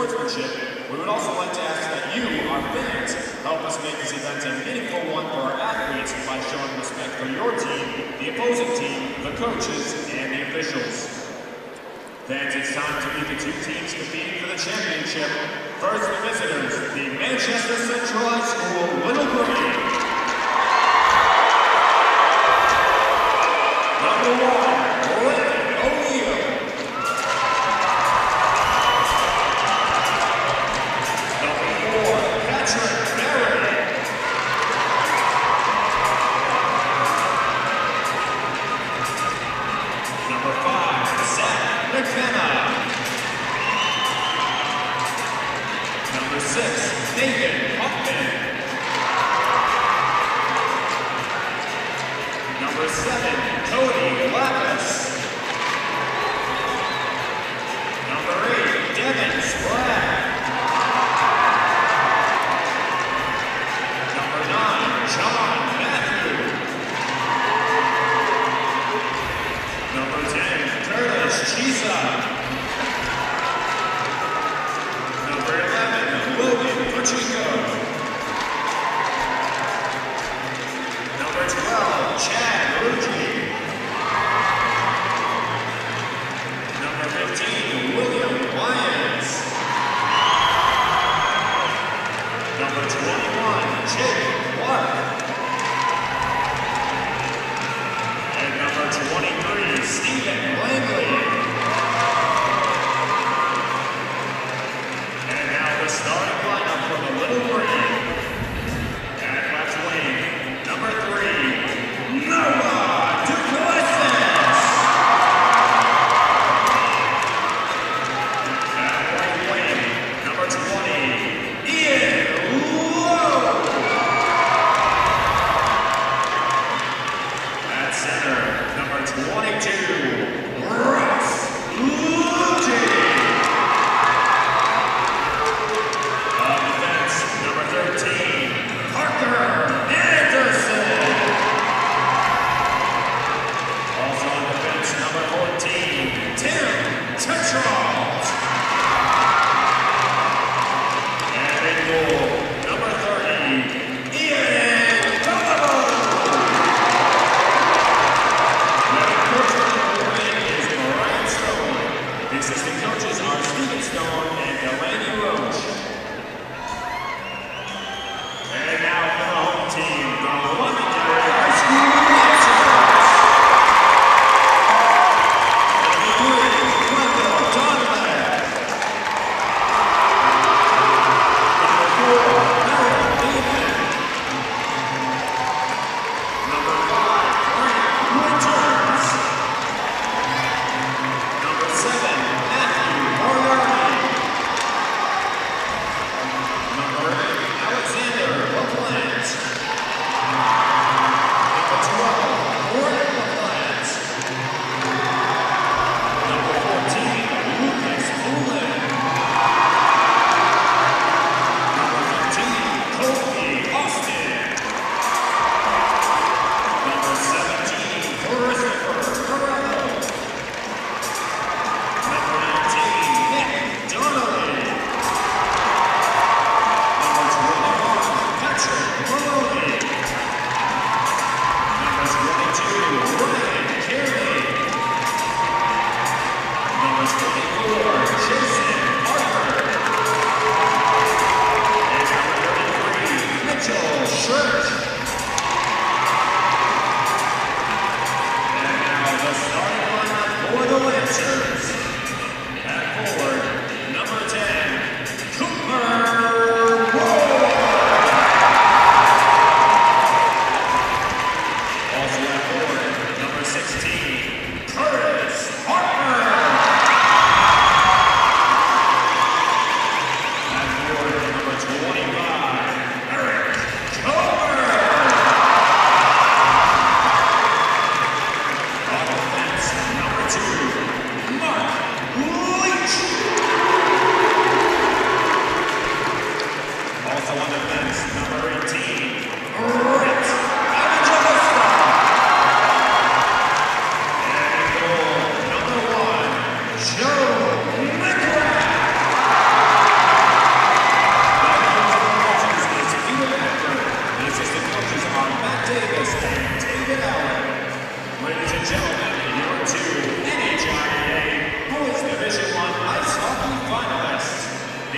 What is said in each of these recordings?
sportsmanship, we would also like to ask that you, our fans, help us make this event a meaningful one for our athletes by showing respect for your team, the opposing team, the coaches, and the officials. Fans, it's time to meet the two teams competing for the championship. First, the visitors, the Manchester Central High School Little Green. Number 1, Brandon O'Neill. Number 4, Patrick Berry. Number 5, Zach McKenna. Number 6, Nathan Hoffman. Number 7, Cody Lapis. Number 8, Devin Spratt. Number 9, John Matthew. Number 10, Curtis Chisa. Number 11, Logan Pacheco. Number 12, Chad Rucci. Number 15, William Lyons.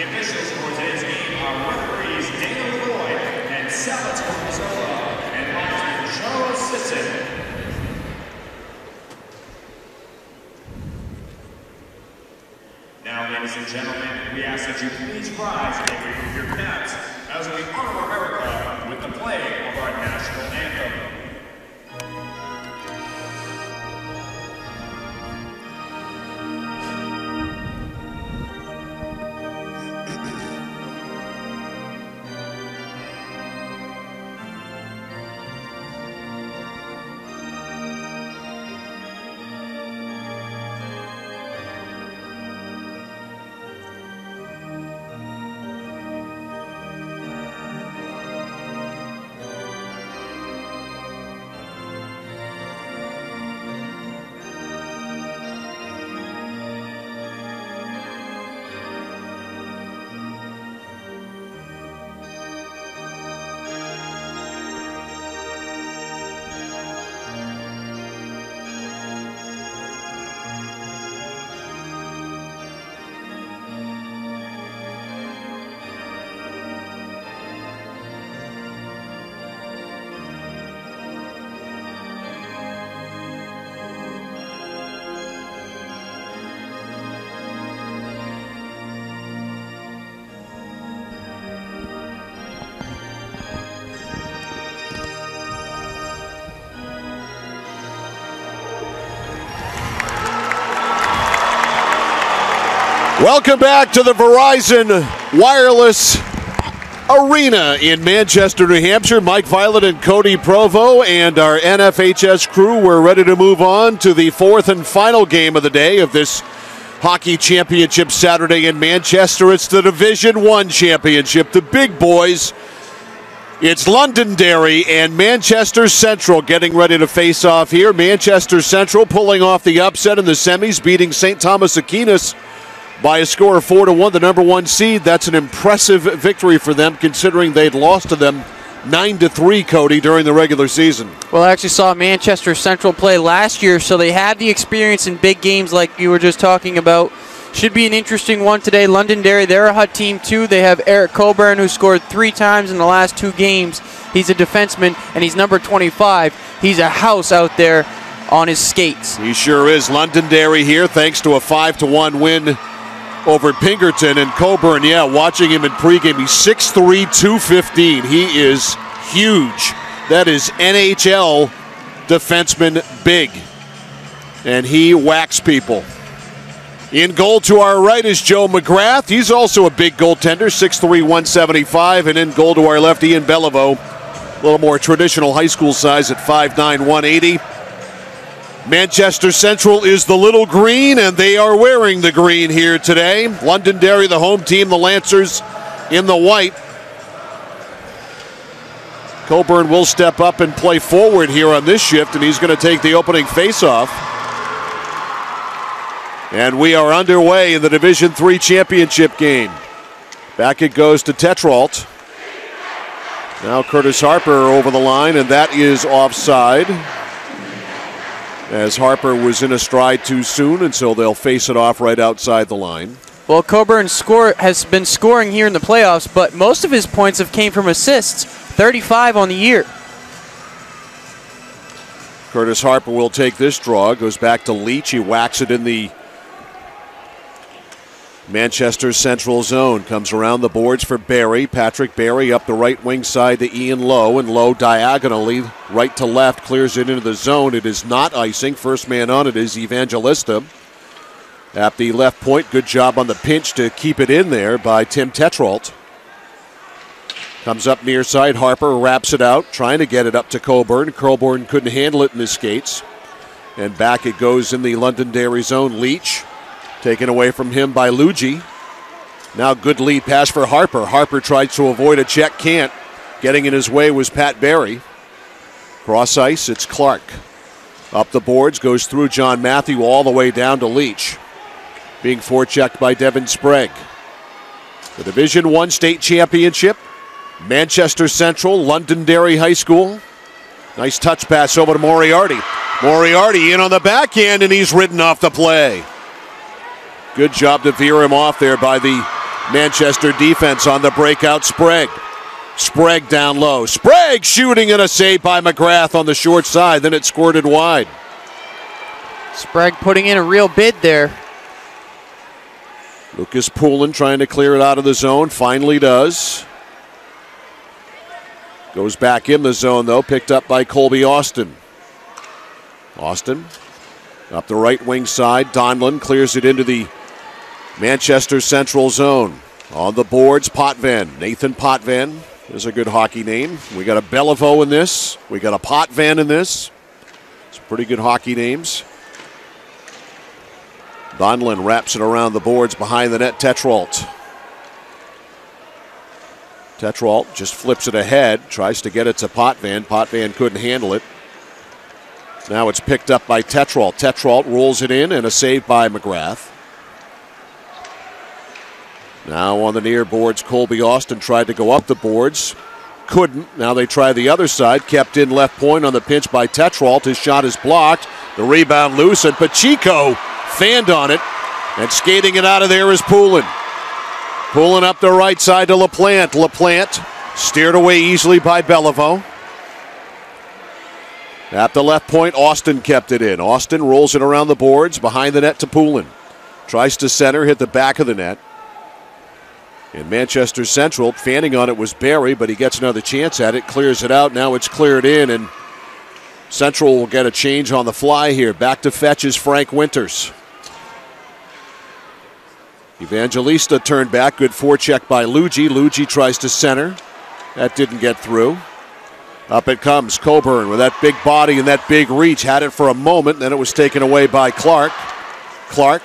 officials for today's game are referees Dana Lloyd and Salvatore Mazzola and linesman Charles Sisson. Now, ladies and gentlemen, we ask that you please rise and remove your caps as we honor America with the play of our national anthem. Welcome back to the Verizon Wireless Arena in Manchester, New Hampshire. Mike Violet and Cody Provo and our NFHS crew. We're ready to move on to the fourth and final game of the day of this hockey championship Saturday in Manchester. It's the Division I championship. The big boys. It's Londonderry and Manchester Central getting ready to face off here. Manchester Central pulling off the upset in the semis, beating St. Thomas Aquinas by a score of 4-1, the number one seed. That's an impressive victory for them, considering they'd lost to them 9-3, Cody, during the regular season. Well, I actually saw Manchester Central play last year, so they have the experience in big games like you were just talking about. Should be an interesting one today. Londonderry, they're a hot team too. They have Eric Coburn, who scored 3 times in the last 2 games. He's a defenseman, and he's number 25. He's a house out there on his skates. He sure is. Londonderry here, thanks to a 5-1 win over Pinkerton. And Coburn, yeah, watching him in pregame, he's 6'3", 215. He is huge. That is NHL defenseman big. And he whacks people. In goal to our right is Joe McGrath. He's also a big goaltender, 6'3", 175. And in goal to our left, Ian Beliveau, a little more traditional high school size at 5'9", 180. Manchester Central is the little green, and they are wearing the green here today. Londonderry, the home team, the Lancers in the white. Coburn will step up and play forward here on this shift, and he's going to take the opening faceoff. And we are underway in the Division III championship game. Back it goes to Tetrault. Now Curtis Harper over the line, and that is offside, as Harper was in a stride too soon, and so they'll face it off right outside the line. Well, Coburn has been scoring here in the playoffs, but most of his points have came from assists, 35 on the year. Curtis Harper will take this draw, goes back to Leach. He whacks it in the Manchester Central zone. Comes around the boards for Barry. Patrick Barry up the right wing side to Ian Lowe, and Lowe diagonally right to left clears it into the zone. It is not icing. First man on it is Evangelista. At the left point, good job on the pinch to keep it in there by Tim Tetrault. Comes up near side. Harper wraps it out, trying to get it up to Coburn. Coburn couldn't handle it in his skates. And back it goes in the Londonderry zone. Leach taken away from him by Luigi. Now good lead pass for Harper. Harper tried to avoid a check, can't. Getting in his way was Pat Barry. Cross ice, it's Clark. Up the boards, goes through John Matthew all the way down to Leach. Being forechecked by Devin Sprague. The Division I state championship. Manchester Central, Londonderry High School. Nice touch pass over to Moriarty. Moriarty in on the backhand, and he's ridden off the play. Good job to veer him off there by the Manchester defense on the breakout. Sprague. Sprague down low. Sprague shooting and a save by McGrath on the short side. Then it squirted wide. Sprague putting in a real bid there. Lucas Poulin trying to clear it out of the zone. Finally does. Goes back in the zone, though. Picked up by Colby Austin. Austin up the right wing side. Donlin clears it into the Manchester Central zone. On the boards, Potvin. Nathan Potvin is a good hockey name. We got a Beliveau in this. We got a Potvin in this. Some pretty good hockey names. Donlin wraps it around the boards behind the net. Tetrault. Tetrault just flips it ahead. Tries to get it to Potvin. Potvin couldn't handle it. Now it's picked up by Tetrault. Tetrault rolls it in and a save by McGrath. Now on the near boards, Colby Austin tried to go up the boards. Couldn't. Now they try the other side. Kept in left point on the pinch by Tetrault. His shot is blocked. The rebound loose, and Pacheco fanned on it. And skating it out of there is Poulin. Poulin up the right side to LaPlante. LaPlante steered away easily by Beliveau. At the left point, Austin kept it in. Austin rolls it around the boards, behind the net to Poulin. Tries to center, hit the back of the net. And Manchester Central, fanning on it was Barry, but he gets another chance at it, clears it out. Now it's cleared in, and Central will get a change on the fly here. Back to fetch is Frank Winters. Evangelista turned back. Good forecheck by Luigi. Luigi tries to center. That didn't get through. Up it comes Coburn with that big body and that big reach. Had it for a moment, then it was taken away by Clark. Clark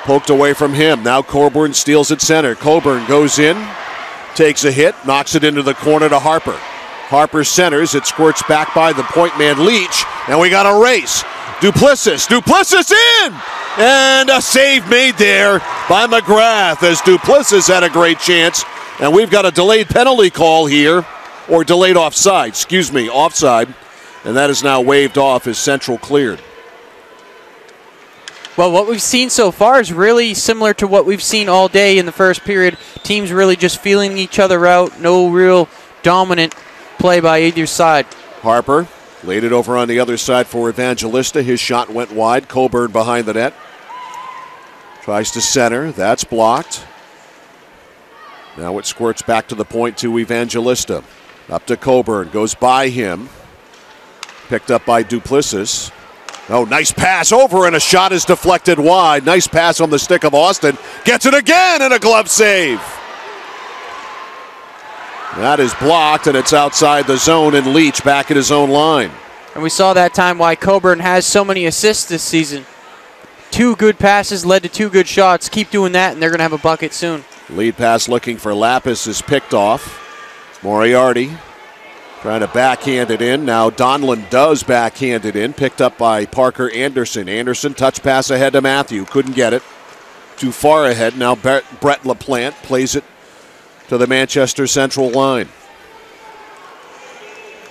poked away from him. Now Coburn steals at center. Coburn goes in, takes a hit, knocks it into the corner to Harper. Harper centers. It squirts back by the point man Leach, and we got a race. Duplessis in! And a save made there by McGrath as Duplessis had a great chance. And we've got a delayed penalty call here, or delayed offside, offside. And that is now waved off as Central cleared. Well, what we've seen so far is really similar to what we've seen all day in the first period. Teams really just feeling each other out. No real dominant play by either side. Harper laid it over on the other side for Evangelista. His shot went wide. Coburn behind the net. Tries to center. That's blocked. Now it squirts back to the point to Evangelista. Up to Coburn. Goes by him. Picked up by Duplessis. Oh, nice pass over, and a shot is deflected wide. Nice pass on the stick of Austin. Gets it again, and a glove save. That is blocked, and it's outside the zone, and Leach back at his own line. And we saw that time why Coburn has so many assists this season. 2 good passes led to 2 good shots. Keep doing that, and they're going to have a bucket soon. Lead pass looking for Lapis is picked off. Moriarty trying to backhand it in. Now Donlin does backhand it in. Picked up by Parker Anderson. Anderson touch pass ahead to Matthew. Couldn't get it. Too far ahead. Now Brett LaPlante plays it to the Manchester Central line.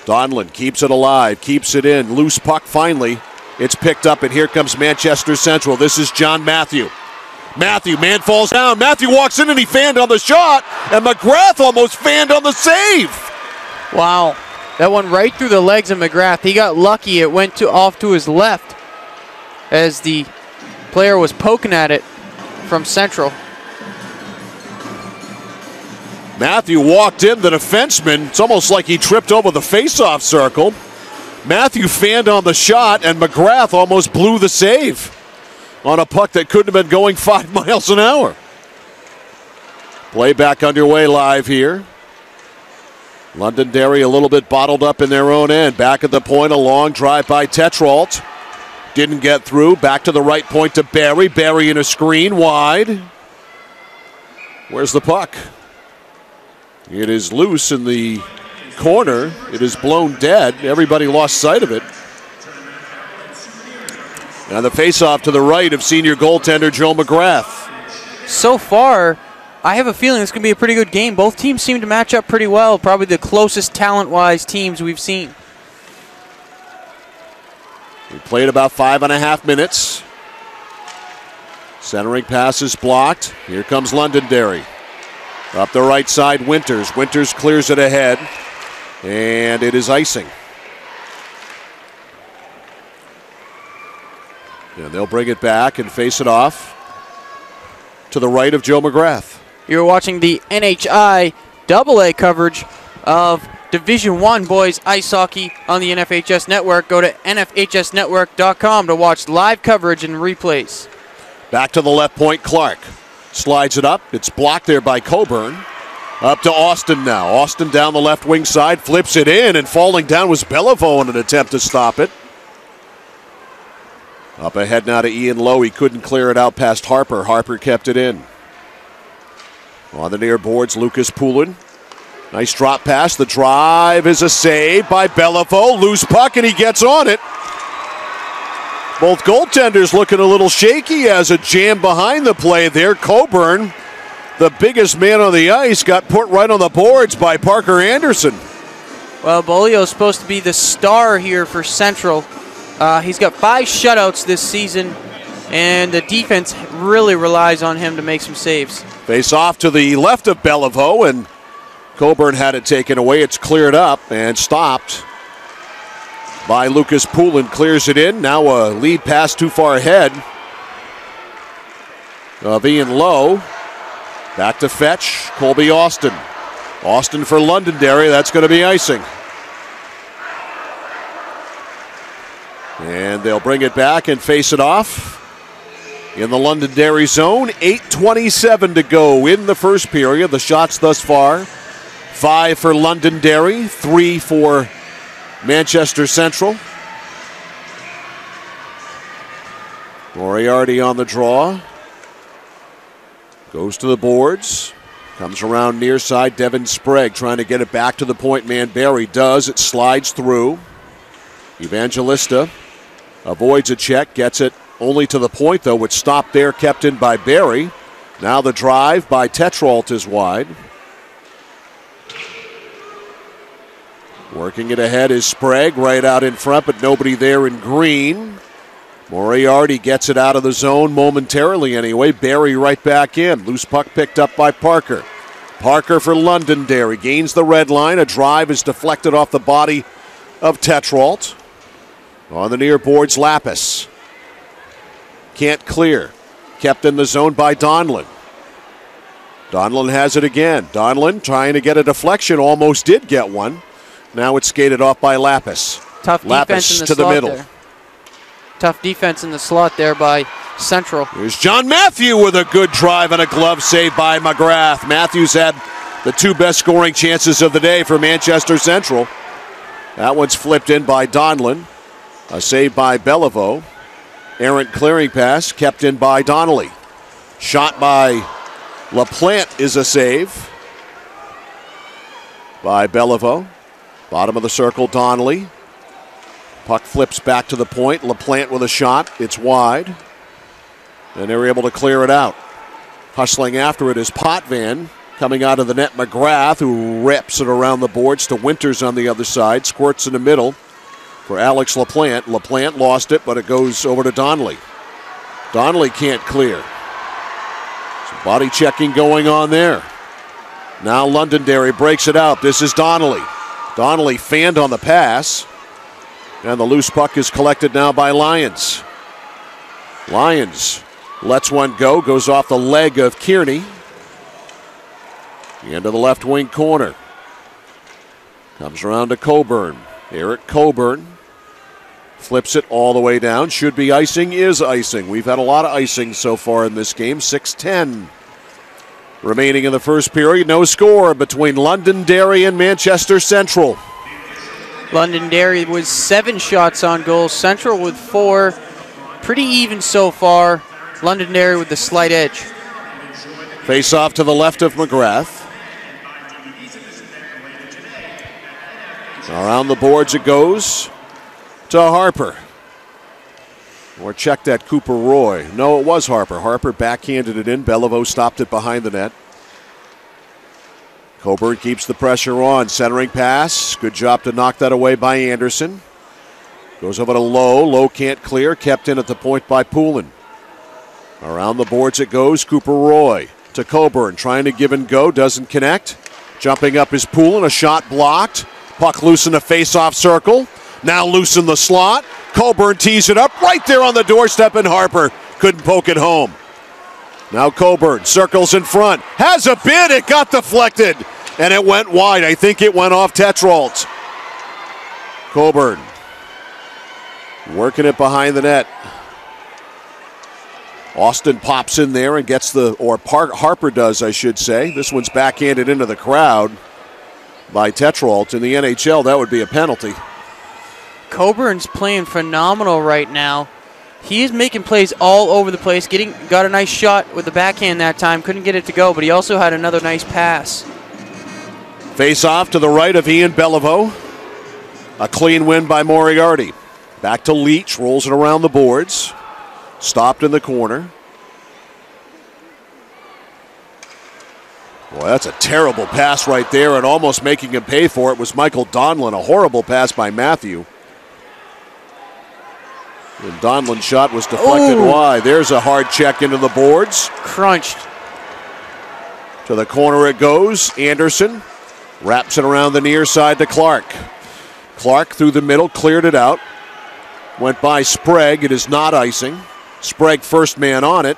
Donlin keeps it alive. Keeps it in. Loose puck finally. It's picked up, and here comes Manchester Central. This is John Matthew. Matthew, man falls down. Matthew walks in and he fanned on the shot, and McGrath almost fanned on the save. Wow, that went right through the legs of McGrath. He got lucky. It went off to his left as the player was poking at it from Central. Matthew walked in, the defenseman. It's almost like he tripped over the face-off circle. Matthew fanned on the shot, and McGrath almost blew the save on a puck that couldn't have been going 5 miles an hour. Play back underway live here. Londonderry a little bit bottled up in their own end. Back at the point, a long drive by Tetrault. Didn't get through. Back to the right point to Barry. Barry in a screen, wide. Where's the puck? It is loose in the corner. It is blown dead. Everybody lost sight of it. Now the faceoff to the right of senior goaltender Joe McGrath. So far, I have a feeling it's going to be a pretty good game. Both teams seem to match up pretty well. Probably the closest talent-wise teams we've seen. We played about 5.5 minutes. Centering pass is blocked. Here comes Londonderry. Up the right side, Winters. Winters clears it ahead, and it is icing. And they'll bring it back and face it off to the right of Joe McGrath. You're watching the NHIAA coverage of Division I boys ice hockey on the NFHS Network. Go to nfhsnetwork.com to watch live coverage and replays. Back to the left point, Clark. Slides it up. It's blocked there by Coburn. Up to Austin now. Austin down the left wing side, flips it in, and falling down was Beliveau in an attempt to stop it. Up ahead now to Ian Lowe. He couldn't clear it out past Harper. Harper kept it in. On the near boards, Lucas Poulin. Nice drop pass. The drive is a save by Beliveau. Loose puck, and he gets on it. Both goaltenders looking a little shaky as a jam behind the play there. Coburn, the biggest man on the ice, got put right on the boards by Parker Anderson. Well, Bolio's supposed to be the star here for Central. He's got 5 shutouts this season, and the defense really relies on him to make some saves. Face off to the left of Beliveau, and Coburn had it taken away. It's cleared up and stopped by Lucas Poulin. Clears it in. Now a lead pass too far ahead of Ian Lowe. Back to Fetch. Colby Austin. Austin for Londonderry. That's going to be icing. And they'll bring it back and face it off in the Londonderry zone. 8:27 to go in the first period. The shots thus far: 5 for Londonderry, 3 for Manchester Central. Moriarty on the draw. Goes to the boards. Comes around near side. Devin Sprague trying to get it back to the point man. Barry does. It slides through. Evangelista avoids a check. Gets it only to the point, though. It's stopped there. Kept in by Barry. Now the drive by Tetrault is wide. Working it ahead is Sprague, right out in front, but nobody there in green. Moriarty gets it out of the zone momentarily anyway. Barry right back in. Loose puck picked up by Parker. Parker for Londonderry. Gains the red line. A drive is deflected off the body of Tetrault. On the near boards, Lapis. Can't clear. Kept in the zone by Donlin. Donlin has it again. Donlin trying to get a deflection. Almost did get one. Now it's skated off by Lapis. Tough Lapis defense in the to the slot middle. there. Tough defense in the slot there by Central. Here's John Matthew with a good drive and a glove save by McGrath. Matthews had the 2 best scoring chances of the day for Manchester Central. That one's flipped in by Donlin. A save by Beliveau. Errant clearing pass kept in by Donnelly. Shot by LaPlante is a save by Beliveau. Bottom of the circle, Donnelly. Puck flips back to the point. LaPlante with a shot. It's wide. And they're able to clear it out. Hustling after it is Potvin. Coming out of the net, McGrath, who rips it around the boards to Winters on the other side. Squirts in the middle for Alex LaPlante. LaPlante lost it, but it goes over to Donnelly. Donnelly can't clear. Some body checking going on there. Now Londonderry breaks it out. This is Donnelly. Donnelly fanned on the pass. And the loose puck is collected now by Lyons. Lyons lets one go. Goes off the leg of Kearney. Into the left wing corner. Comes around to Coburn. Eric Coburn flips it all the way down. Should be icing, is icing. We've had a lot of icing so far in this game. 6:10 remaining in the first period. No score between Londonderry and Manchester Central. Londonderry with 7 shots on goal. Central with 4. Pretty even so far. Londonderry with the slight edge. Face off to the left of McGrath. Around the boards it goes to Harper. Or check that Cooper Roy. No, it was Harper. Harper backhanded it in. Beliveau stopped it behind the net. Coburn keeps the pressure on. Centering pass. Good job to knock that away by Anderson. Goes over to Lowe. Lowe can't clear. Kept in at the point by Poulin. Around the boards it goes. Cooper Roy to Coburn, trying to give and go, doesn't connect. Jumping up his pool and a shot blocked. Puck loose in the face-off circle. Now loose in the slot. Coburn tees it up right there on the doorstep, and Harper couldn't poke it home. Now Coburn circles in front. Has a bid. It got deflected, and it went wide. I think it went off Tetrault. Coburn working it behind the net. Austin pops in there and gets Harper does, I should say. This one's backhanded into the crowd by Tetrault. In the NHL, that would be a penalty. Coburn's playing phenomenal right now. He is making plays all over the place. Got a nice shot with the backhand that time. Couldn't get it to go, but he also had another nice pass. Face off to the right of Ian Beliveau. A clean win by Moriarty. Back to Leach, rolls it around the boards. Stopped in the corner. Boy, that's a terrible pass right there, and almost making him pay for it was Michael Donlin. A horrible pass by Matthew. And Donlin's shot was deflected wide. There's a hard check into the boards. Crunched. To the corner it goes. Anderson wraps it around the near side to Clark. Clark through the middle, cleared it out. Went by Sprague. It is not icing. Sprague first man on it.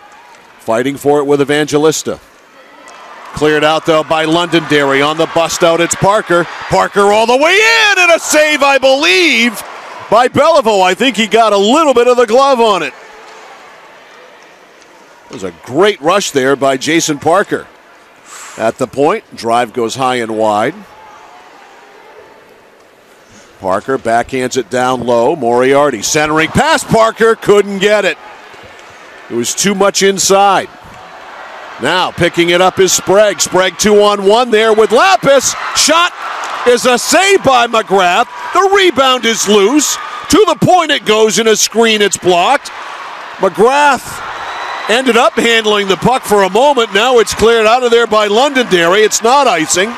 Fighting for it with Evangelista. Cleared out though by Londonderry. On the bust out it's Parker. Parker all the way in, and a save, I believe, by Beliveau. I think he got a little bit of the glove on it. It was a great rush there by Jason Parker. At the point, drive goes high and wide. Parker backhands it down low. Moriarty centering past Parker, couldn't get it. It was too much inside. Now picking it up is Sprague. Sprague 2-on-1 there with Lapis. Shot is a save by McGrath. The rebound is loose. To the point it goes, in a screen it's blocked. McGrath ended up handling the puck for a moment. Now it's cleared out of there by Londonderry. It's not icing.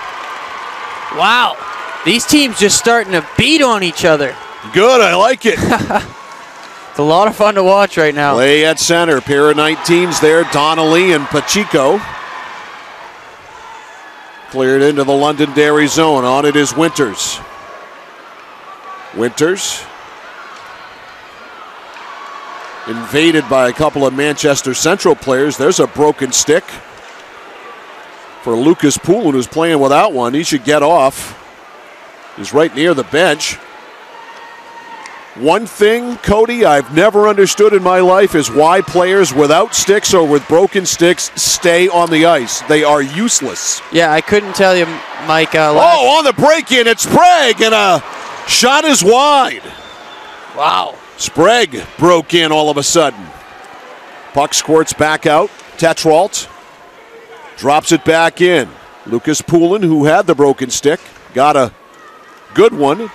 Wow. These teams just starting to beat on each other. Good, I like it. It's a lot of fun to watch right now. Play at center, pair of 19s there, Donnelly and Pacheco. Cleared into the Londonderry zone. On it is Winters. Winters invaded by a couple of Manchester Central players. There's a broken stick for Lucas Poulin, who's playing without one. He should get off. He's right near the bench. One thing, Cody, I've never understood in my life is why players without sticks or with broken sticks stay on the ice. They are useless. Yeah, I couldn't tell you, Mike. On the break-in, it's Sprague, and a shot is wide. Wow. Sprague broke in all of a sudden. Puck squirts back out. Tetrault drops it back in. Lucas Poulin, who had the broken stick, got a good one.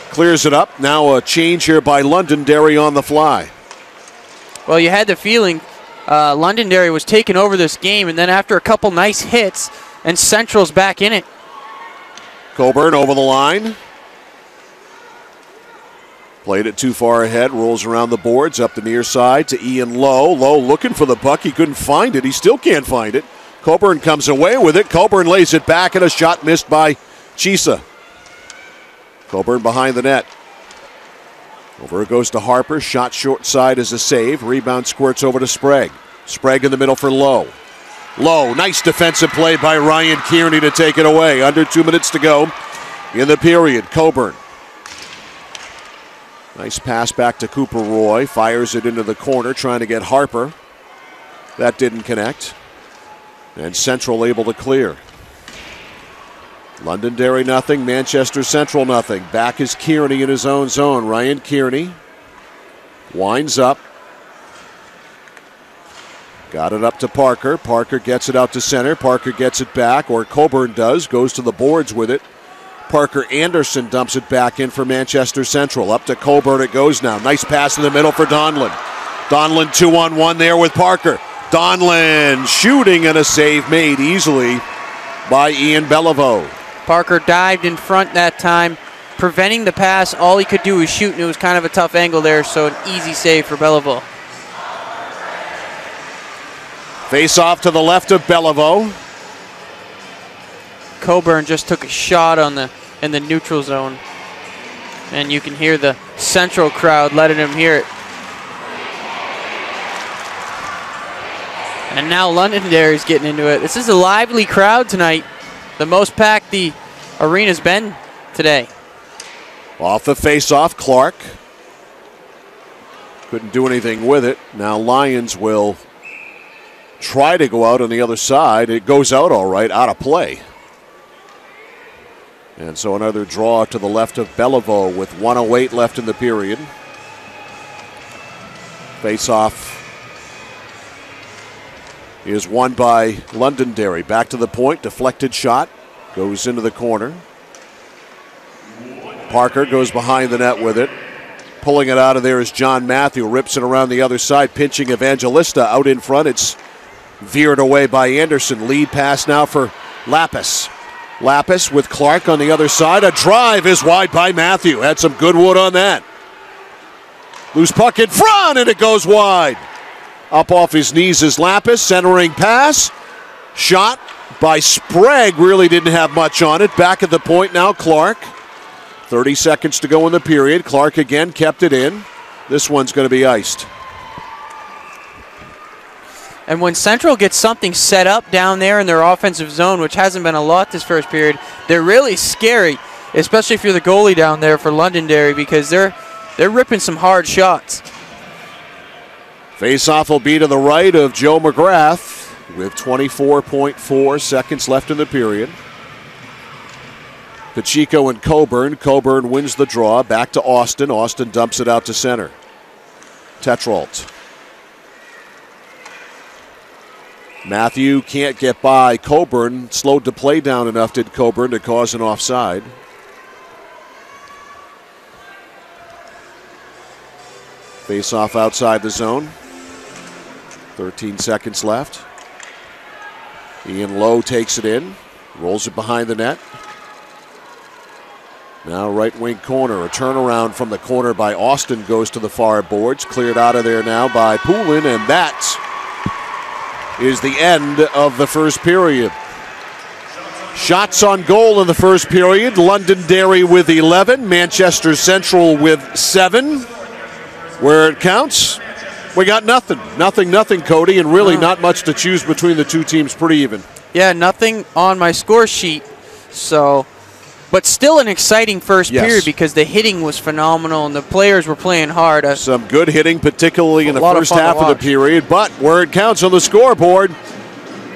Clears it up. Now a change here by Londonderry on the fly. Well, you had the feeling Londonderry was taking over this game, and then after a couple nice hits, and Central's back in it. Coburn over the line. Played it too far ahead. Rolls around the boards, up the near side to Ian Lowe. Lowe looking for the puck. He couldn't find it. He still can't find it. Coburn comes away with it. Coburn lays it back, and a shot missed by Chisa. Coburn behind the net. Over it goes to Harper. Shot short side is a save. Rebound squirts over to Sprague. Sprague in the middle for Lowe. Lowe, nice defensive play by Ryan Kearney to take it away. Under 2 minutes to go in the period. Coburn. Nice pass back to Cooper Roy. Fires it into the corner, trying to get Harper. That didn't connect. And Central able to clear. Londonderry nothing, Manchester Central nothing. Back is Kearney in his own zone. Ryan Kearney winds up. Got it up to Parker. Parker gets it out to center. Parker gets it back, or Coburn does. Goes to the boards with it. Parker Anderson dumps it back in for Manchester Central. Up to Coburn it goes now. Nice pass in the middle for Donlin. Donlin 2-on-1 there with Parker. Donlin shooting, and a save made easily by Ian Beliveau. Parker dived in front that time, preventing the pass. All he could do was shoot, and it was kind of a tough angle there, so an easy save for Beliveau. Face off to the left of Beliveau. Coburn just took a shot in the neutral zone. And you can hear the Central crowd letting him hear it. And now Londonderry's getting into it. This is a lively crowd tonight. The most packed the arena's been today. Off the face-off, Clark. Couldn't do anything with it. Now Lions will try to go out on the other side. It goes out all right, out of play. And so another draw to the left of Beliveau with 1:08 left in the period. Face-off is won by Londonderry. Back to the point, deflected shot, goes into the corner. Parker goes behind the net with it. Pulling it out of there is John Matthew, rips it around the other side, pinching Evangelista out in front. It's veered away by Anderson. Lead pass now for Lapis. Lapis with Clark on the other side. A drive is wide by Matthew. Had some good wood on that. Loose puck in front, and it goes wide. Up off his knees is Lapis, centering pass. Shot by Sprague, really didn't have much on it. Back at the point now, Clark. 30 seconds to go in the period. Clark again kept it in. This one's going to be iced. And when Central gets something set up down there in their offensive zone, which hasn't been a lot this first period, they're really scary, especially if you're the goalie down there for Londonderry, because they're ripping some hard shots. Face-off will be to the right of Joe McGrath with 24.4 seconds left in the period. Pacheco and Coburn. Coburn wins the draw. Back to Austin. Austin dumps it out to center. Tetrault. Matthew can't get by Coburn. Slowed the play down enough, did Coburn, to cause an offside. Face off outside the zone. 13 seconds left. Ian Lowe takes it in. Rolls it behind the net. Now right wing corner. A turnaround from the corner by Austin goes to the far boards. Cleared out of there now by Poulin, and that is the end of the first period. Shots on goal in the first period. Londonderry with 11. Manchester Central with 7. Where it counts, we got nothing. Nothing, Cody, and really not much to choose between the two teams. Pretty even. Yeah, nothing on my score sheet. So, but still an exciting first period because the hitting was phenomenal and the players were playing hard. Some good hitting, particularly in the first half of the period. But where it counts on the scoreboard,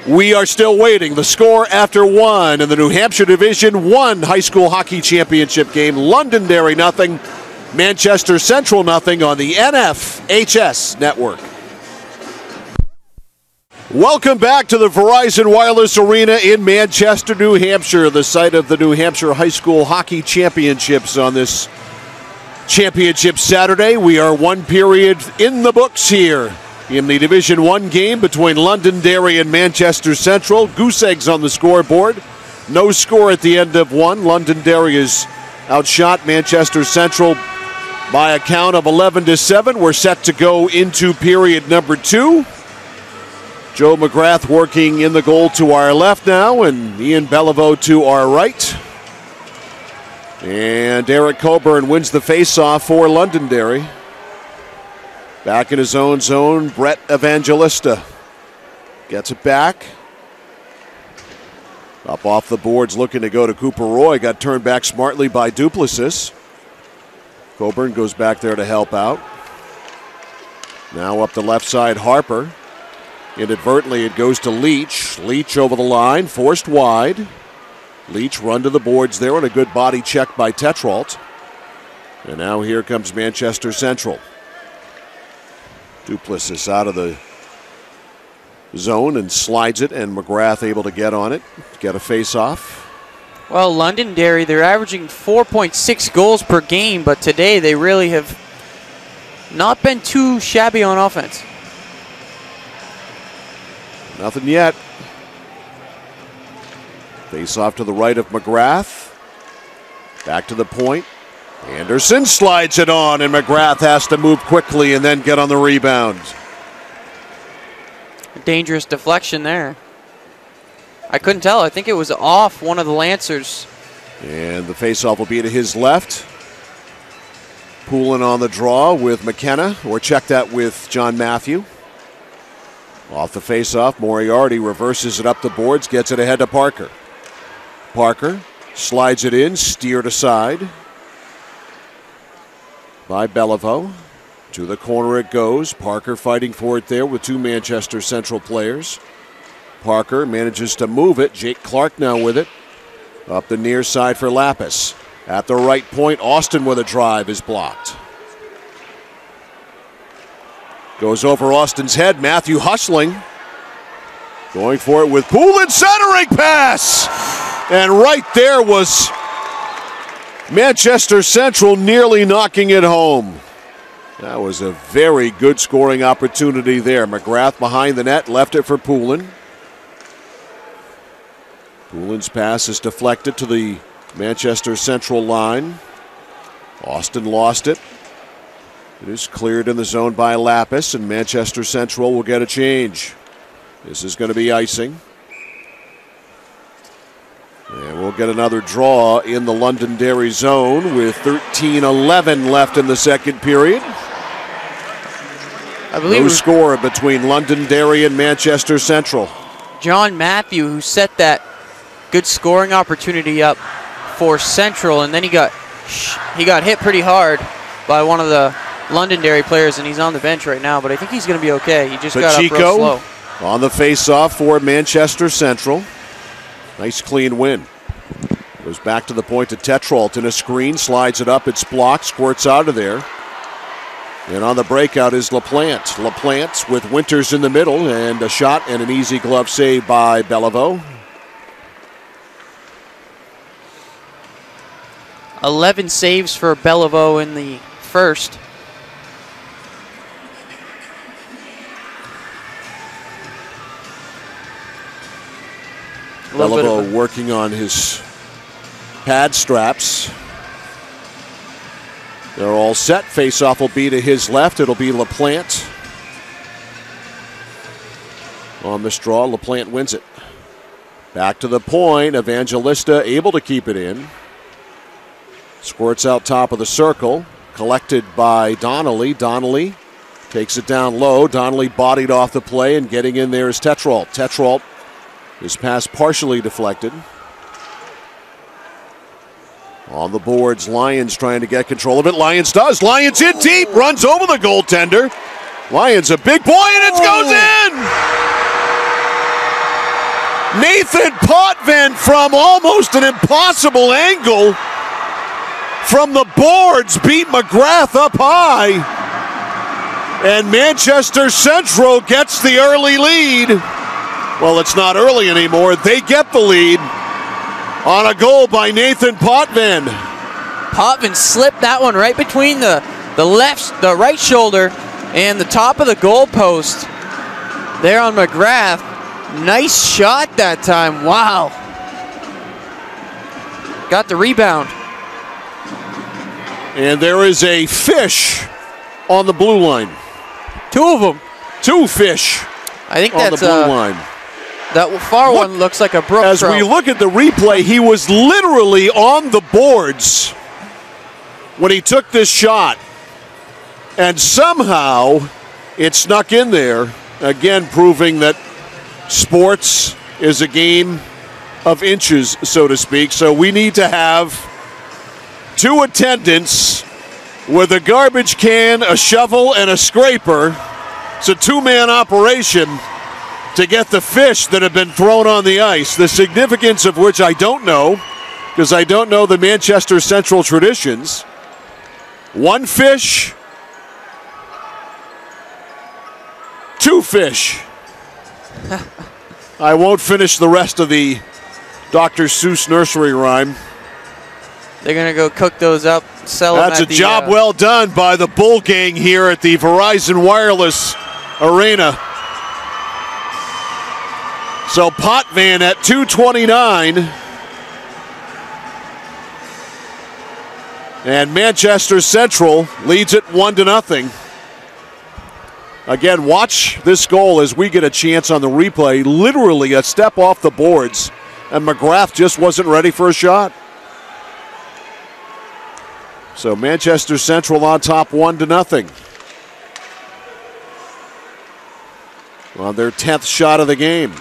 we are still waiting. The score after one in the New Hampshire Division 1 high school hockey championship game. Londonderry 0, Manchester Central 0 on the NFHS network. Welcome back to the Verizon Wireless Arena in Manchester, New Hampshire, the site of the New Hampshire High School Hockey Championships on this championship Saturday. We are one period in the books here in the Division 1 game between Londonderry and Manchester Central. Goose eggs on the scoreboard. No score at the end of one. Londonderry is outshot Manchester Central by a count of 11-7. We're set to go into period number 2. Joe McGrath working in the goal to our left now, and Ian Beliveau to our right. And Eric Coburn wins the faceoff for Londonderry. Back in his own zone, Brett Evangelista gets it back. Up off the boards, looking to go to Cooper Roy. Got turned back smartly by Duplessis. Coburn goes back there to help out. Now up the left side, Harper. Inadvertently, it goes to Leach. Leach over the line, forced wide. Leach run to the boards there, and a good body check by Tetrault. And now here comes Manchester Central. Duplessis out of the zone and slides it, and McGrath able to get on it, get a face-off. Well, Londonderry, they're averaging 4.6 goals per game, but today they really have not been too shabby on offense. Nothing yet. Face off to the right of McGrath. Back to the point. Anderson slides it on, and McGrath has to move quickly and then get on the rebound. dangerous deflection there. I couldn't tell. I think it was off one of the Lancers. And the faceoff will be to his left. Poulin on the draw with McKenna, or check that with John Matthew. Off the faceoff, Moriarty reverses it up the boards, gets it ahead to Parker. Parker slides it in, steered aside by Beliveau. To the corner it goes. Parker fighting for it there with two Manchester Central players. Parker manages to move it. Jake Clark now with it. Up the near side for Lapis. At the right point, Austin with a drive is blocked. Goes over Austin's head. Matthew hustling. Going for it with Poulin, centering pass! And right there was Manchester Central nearly knocking it home. That was a very good scoring opportunity there. McGrath behind the net, left it for Poulin. Poulin's pass is deflected to the Manchester Central line. Austin lost it. It is cleared in the zone by Lapis, and Manchester Central will get a change. This is going to be icing. And we'll get another draw in the Londonderry zone with 13:11 left in the second period. I believe no score between Londonderry and Manchester Central. John Matthew, who set that good scoring opportunity up for Central, and then he got hit pretty hard by one of the Londonderry players, and he's on the bench right now, but I think he's going to be okay. He just got up real slow. On the face-off for Manchester Central. Nice clean win. Goes back to the point to Tetrault in a screen, slides it up, it's blocked, squirts out of there. And on the breakout is LaPlante. LaPlante with Winters in the middle, and a shot and an easy glove save by Beliveau. 11 saves for Beliveau in the first. Beliveau working on his pad straps. They're all set. Face-off will be to his left. It'll be LaPlante. On this draw, LaPlante wins it. Back to the point. Evangelista able to keep it in. Squirts out top of the circle. Collected by Donnelly. Donnelly takes it down low. Donnelly bodied off the play, and getting in there is Tetrault. Tetrault, his pass partially deflected. On the boards, Lyons trying to get control of it. Lyons does. Lyons in deep, runs over the goaltender. Lyons a big boy, and it goes in! Nathan Potvin from almost an impossible angle from the boards beat McGrath up high. And Manchester Central gets the early lead. Well, it's not early anymore. They get the lead on a goal by Nathan Potvin. Potvin slipped that one right between the right shoulder and the top of the goal post there on McGrath. Nice shot that time. Wow. Got the rebound. And there is a fish on the blue line. Two of them. Two fish. I think on that's the blue line. That far one looks like a brook As trout. we look at the replay, he was literally on the boards when he took this shot. And somehow it snuck in there, again proving that sports is a game of inches, so to speak. So we need to have two attendants with a garbage can, a shovel, and a scraper. It's a two-man operation to get the fish that have been thrown on the ice, the significance of which I don't know, because I don't know the Manchester Central traditions. One fish, two fish. I won't finish the rest of the Dr. Seuss nursery rhyme. They're going to go cook those up, sell them. That's a job well done by the Bull Gang here at the Verizon Wireless Arena. So Potvin at 2:29. And Manchester Central leads it 1-0. Again, watch this goal as we get a chance on the replay. Literally a step off the boards, and McGrath just wasn't ready for a shot. So Manchester Central on top 1-0. On their 10th shot of the game.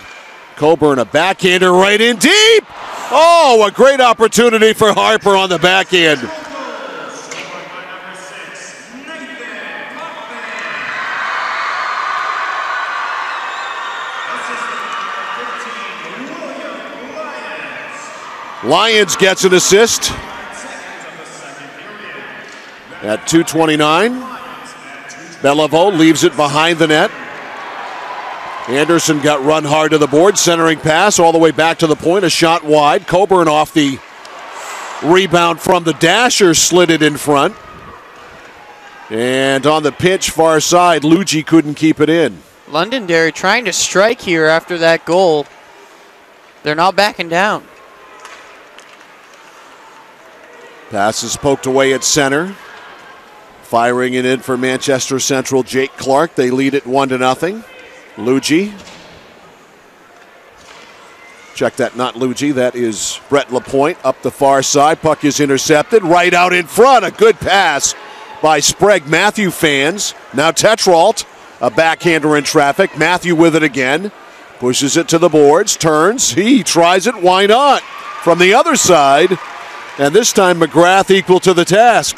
Coburn, a backhander right in deep. Oh, a great opportunity for Harper on the backhand. Lyons gets an assist at 2:29. Beliveau leaves it behind the net. Anderson got run hard to the board, centering pass all the way back to the point, a shot wide. Coburn off the rebound from the dasher, slid it in front. And on the pitch far side, Luigi couldn't keep it in. Londonderry trying to strike here after that goal. They're not backing down. Pass is poked away at center. Firing it in for Manchester Central, Jake Clark. They lead it 1-0. Luigi. Check that, not Luigi. That is Brett Lapointe up the far side. Puck is intercepted. Right out in front. A good pass by Sprague. Matthew fans. Now Tetrault, a backhander in traffic. Matthew with it again. Pushes it to the boards. Turns. He tries it. Why not? From the other side. And this time McGrath equal to the task.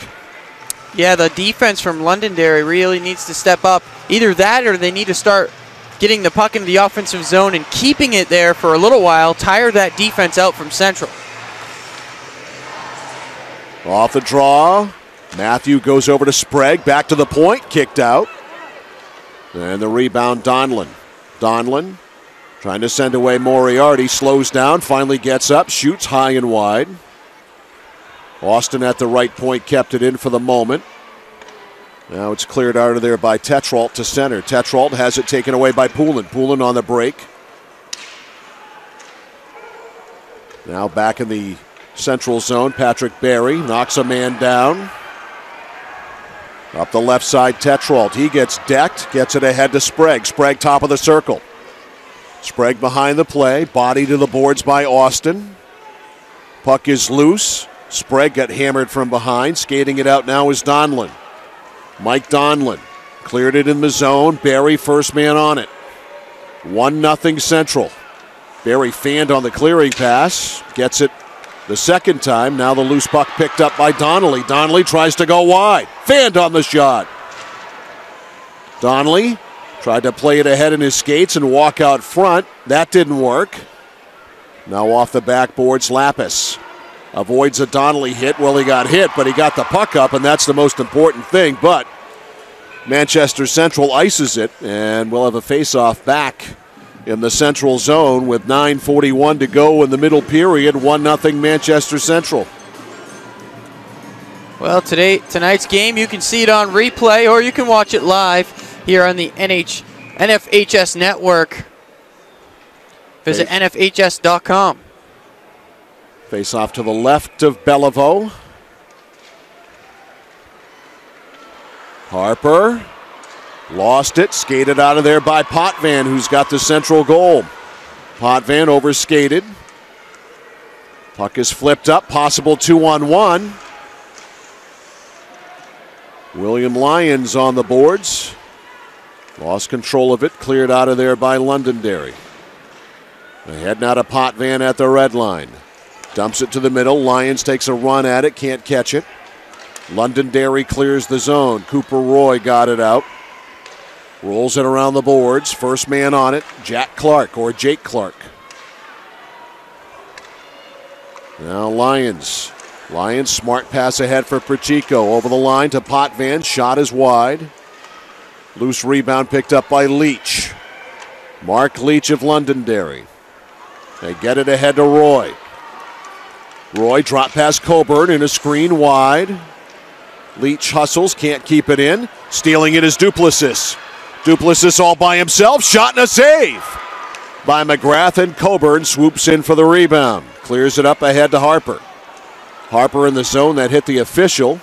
Yeah, the defense from Londonderry really needs to step up. Either that or they need to start getting the puck into the offensive zone and keeping it there for a little while, tire that defense out from Central. Off the draw. Matthew goes over to Sprague. Back to the point. Kicked out. And the rebound, Donlin. Donlin trying to send away Moriarty. Slows down. Finally gets up. Shoots high and wide. Austin at the right point kept it in for the moment. Now it's cleared out of there by Tetrault to center. Tetrault has it taken away by Poulin. Poulin on the break. Now back in the central zone, Patrick Barry knocks a man down. Up the left side, Tetrault. He gets decked, gets it ahead to Sprague. Sprague top of the circle. Sprague behind the play, body to the boards by Austin. Puck is loose. Sprague got hammered from behind. Skating it out now is Donlin. Mike Donlin cleared it in the zone. Barry first man on it. 1-0 Central. Barry fanned on the clearing pass. Gets it the second time. Now the loose puck picked up by Donnelly. Donnelly tries to go wide. Fanned on the shot. Donnelly tried to play it ahead in his skates and walk out front. That didn't work. Now off the backboards, Lapis. Avoids a Donnelly hit. Well, he got hit, but he got the puck up, and that's the most important thing. But Manchester Central ices it, and we'll have a face-off back in the central zone with 9:41 to go in the middle period. 1-0 Manchester Central. Well, tonight's game, you can see it on replay, or you can watch it live here on the NFHS network. Visit nfhs.com. Face off to the left of Beliveau. Harper lost it, skated out of there by Potvin, who's got the central goal. Potvin overskated. Puck is flipped up, possible 2-on-1. William Lyons on the boards. Lost control of it, cleared out of there by Londonderry. Ahead now to Potvin at the red line. Dumps it to the middle. Lyons takes a run at it. Can't catch it. Londonderry clears the zone. Cooper Roy got it out. Rolls it around the boards. First man on it, Jack Clark or Jake Clark. Now Lyons. Lyons, smart pass ahead for Pacheco. Over the line to Potvin. Shot is wide. Loose rebound picked up by Leach. Mark Leach of Londonderry. They get it ahead to Roy. Roy drop past Coburn in a screen wide. Leach hustles, can't keep it in. Stealing it is Duplessis. Duplessis all by himself. Shot and a save by McGrath, and Coburn swoops in for the rebound. Clears it up ahead to Harper. Harper in the zone that hit the official.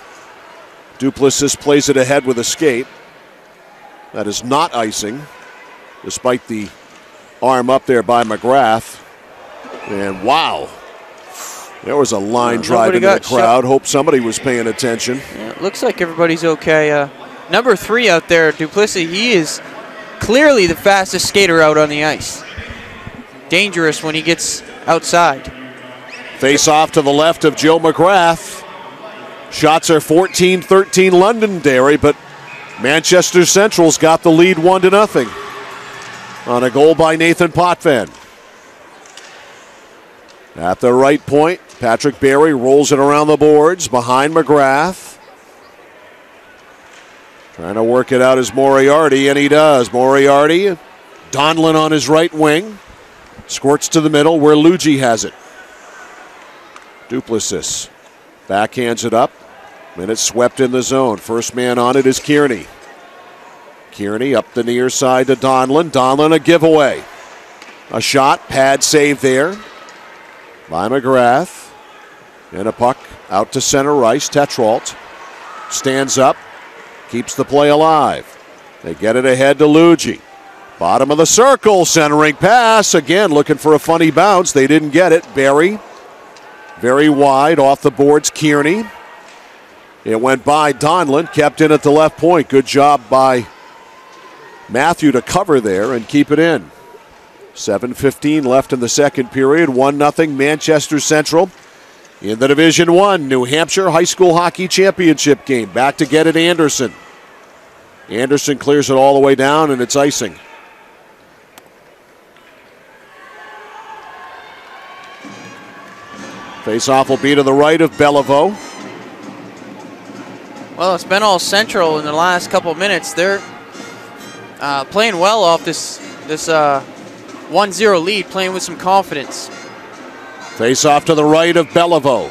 Duplessis plays it ahead with a skate. That is not icing, despite the arm up there by McGrath. And wow, there was a line drive into the crowd. Hope somebody was paying attention. Yeah, it looks like everybody's okay. Number 3 out there, Duplessis, he is clearly the fastest skater out on the ice. Dangerous when he gets outside. Face off to the left of Joe McGrath. Shots are 14-13 Londonderry, but Manchester Central's got the lead 1-0 on a goal by Nathan Potvin. At the right point, Patrick Barry rolls it around the boards behind McGrath. Trying to work it out is Moriarty, and he does. Moriarty, Donlin on his right wing. Squirts to the middle where Luigi has it. Duplessis backhands it up. And it's swept in the zone. First man on it is Kearney. Kearney up the near side to Donlin. Donlin a giveaway. A shot, pad save there by McGrath. And a puck out to center ice. Tetrault stands up, keeps the play alive. They get it ahead to Luigi. Bottom of the circle, centering pass. Again, looking for a funny bounce. They didn't get it. Barry, very wide off the boards. Kearney. It went by Donlin, kept in at the left point. Good job by Matthew to cover there and keep it in. 7:15 left in the second period. 1-0 Manchester Central in the Division I New Hampshire High School Hockey Championship game. Back to get it Anderson. Anderson clears it all the way down, and it's icing. Face-off will be to the right of Beliveau. Well, it's been all Central in the last couple of minutes. They're playing well off this 1-0 lead, playing with some confidence. Face-off to the right of Beliveau.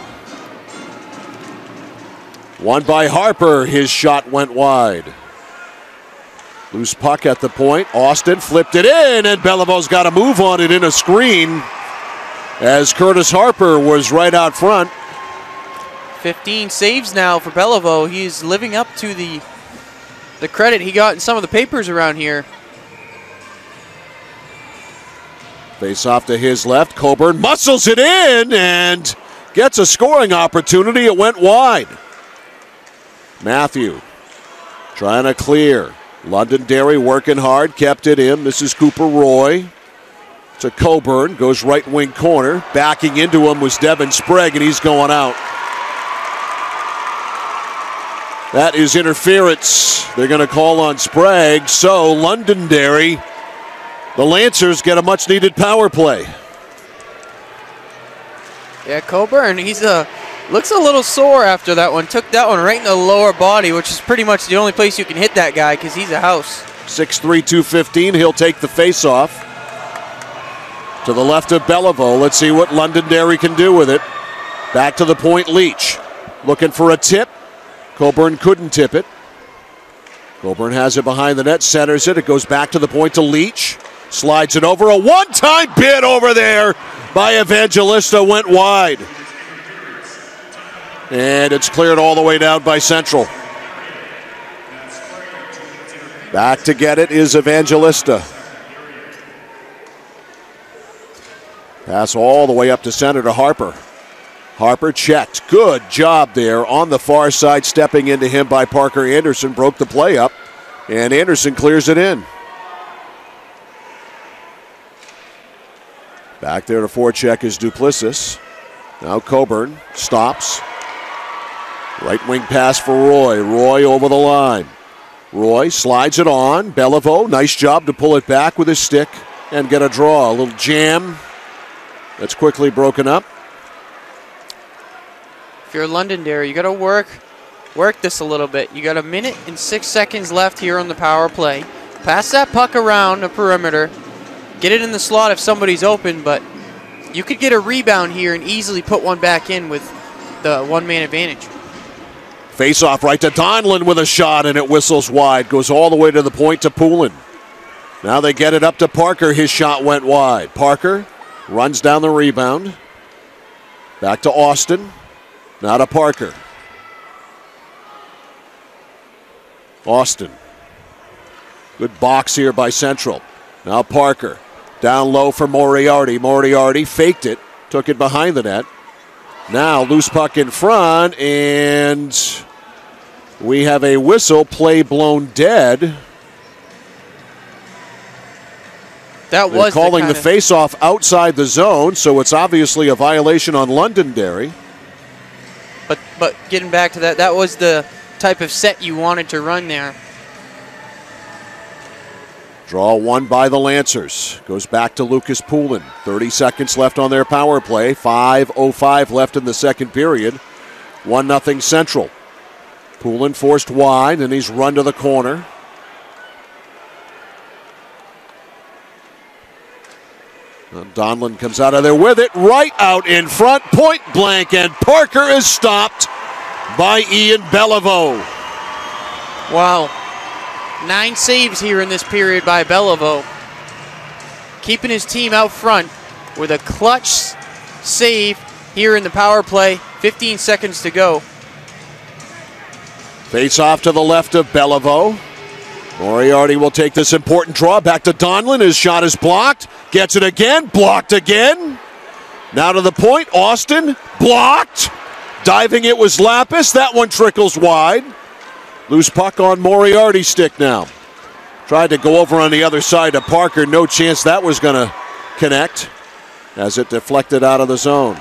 Won by Harper. His shot went wide. Loose puck at the point. Austin flipped it in, and Bellevau's got a move on it in a screen as Curtis Harper was right out front. 15 saves now for Beliveau. He's living up to the credit he got in some of the papers around here. Face off to his left. Coburn muscles it in and gets a scoring opportunity. It went wide. Matthew trying to clear. Londonderry working hard, kept it in. This is Cooper Roy to Coburn. Goes right wing corner. Backing into him was Devin Sprague, and he's going out. That is interference. They're going to call on Sprague. So Londonderry, the Lancers get a much-needed power play. Yeah, Coburn, he's looks a little sore after that one. Took that one right in the lower body, which is pretty much the only place you can hit that guy because he's a house. 6'3", 215. He'll take the face-off. To the left of Beliveau. Let's see what Londonderry can do with it. Back to the point, Leach. Looking for a tip. Coburn couldn't tip it. Coburn has it behind the net, centers it. It goes back to the point to Leach. Slides it over. A one-time bid over there by Evangelista went wide. And it's cleared all the way down by Central. Back to get it is Evangelista. Pass all the way up to center to Harper. Harper checked. Good job there on the far side, stepping into him by Parker Anderson. Broke the play up, and Anderson clears it in. Back there to forecheck is Duplessis. Now Coburn stops. Right wing pass for Roy. Roy over the line. Roy slides it on. Beliveau, nice job to pull it back with his stick and get a draw. A little jam that's quickly broken up. If you're Londonderry, you got to work this a little bit. You got 1 minute and 6 seconds left here on the power play. Pass that puck around the perimeter. Get it in the slot if somebody's open, but you could get a rebound here and easily put one back in with the one-man advantage. Face-off right to Donlin with a shot, and it whistles wide. Goes all the way to the point to Poulin. Now they get it up to Parker. His shot went wide. Parker runs down the rebound. Back to Austin. Now to Parker. Good box here by Central. Now Parker. Down low for Moriarty. Moriarty faked it. Took it behind the net. Now loose puck in front. And we have a whistle. Play blown dead. That was calling the face-off outside the zone, so it's obviously a violation on Londonderry. But getting back to that, that was the type of set you wanted to run there. Draw one by the Lancers. Goes back to Lucas Poulin. 30 seconds left on their power play. 5:05 left in the second period. 1-0 Central. Poulin forced wide, and he's run to the corner. Donlan comes out of there with it, right out in front, point blank, and Parker is stopped by Ian Beliveau. Wow. 9 saves here in this period by Beliveau. Keeping his team out front with a clutch save here in the power play. 15 seconds to go. Face off to the left of Beliveau. Moriarty will take this important draw. Back to Donlan. His shot is blocked. Gets it again. Blocked again. Now to the point. Austin. Blocked. Diving it was Lapis. That one trickles wide. Loose puck on Moriarty's stick now. Tried to go over on the other side to Parker. No chance that was going to connect as it deflected out of the zone.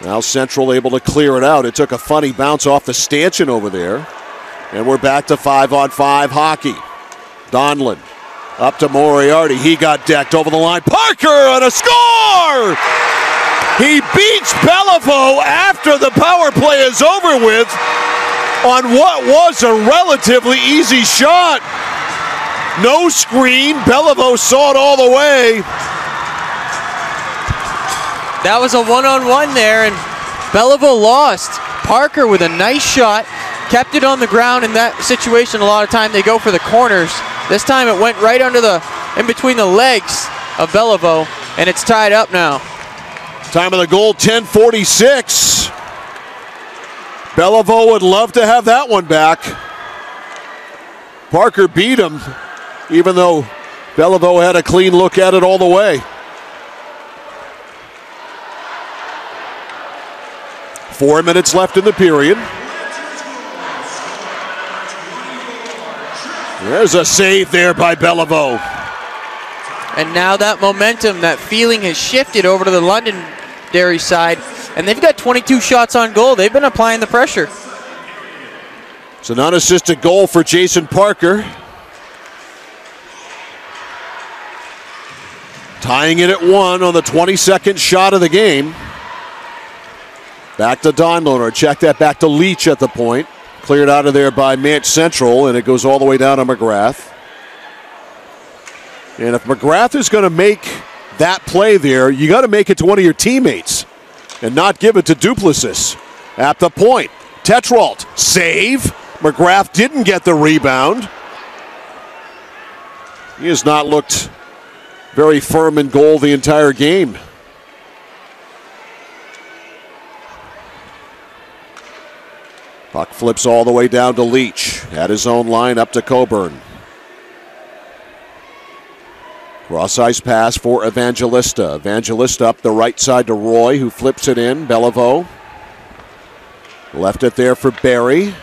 Now Central able to clear it out. It took a funny bounce off the stanchion over there. And we're back to 5-on-5 hockey. Donlan up to Moriarty. He got decked over the line. Parker on a score! He beats Beliveau after the power play is over with on what was a relatively easy shot. No screen. Beliveau saw it all the way. That was a one-on-one there, and Beliveau lost. Parker with a nice shot. Kept it on the ground. In that situation, a lot of time they go for the corners. This time it went right under in between the legs of Beliveau, and it's tied up now. Time of the goal, 10:46. Beliveau would love to have that one back. Parker beat him, even though Beliveau had a clean look at it all the way. 4 minutes left in the period. There's a save there by Beliveau. And now that momentum, that feeling has shifted over to the Londonderry side, and they've got 22 shots on goal. They've been applying the pressure. It's an unassisted goal for Jason Parker. Tying it at 1 on the 22nd shot of the game. Back to Donlan, or check that back to Leach at the point. Cleared out of there by Manch Central, and it goes all the way down to McGrath. And if McGrath is going to make that play there, you got to make it to one of your teammates and not give it to Duplessis. At the point, Tetrault, save. McGrath didn't get the rebound. He has not looked very firm in goal the entire game. Puck flips all the way down to Leach. At his own line, up to Coburn. Cross-ice pass for Evangelista. Evangelista up the right side to Roy, who flips it in. Beliveau left it there for Barry.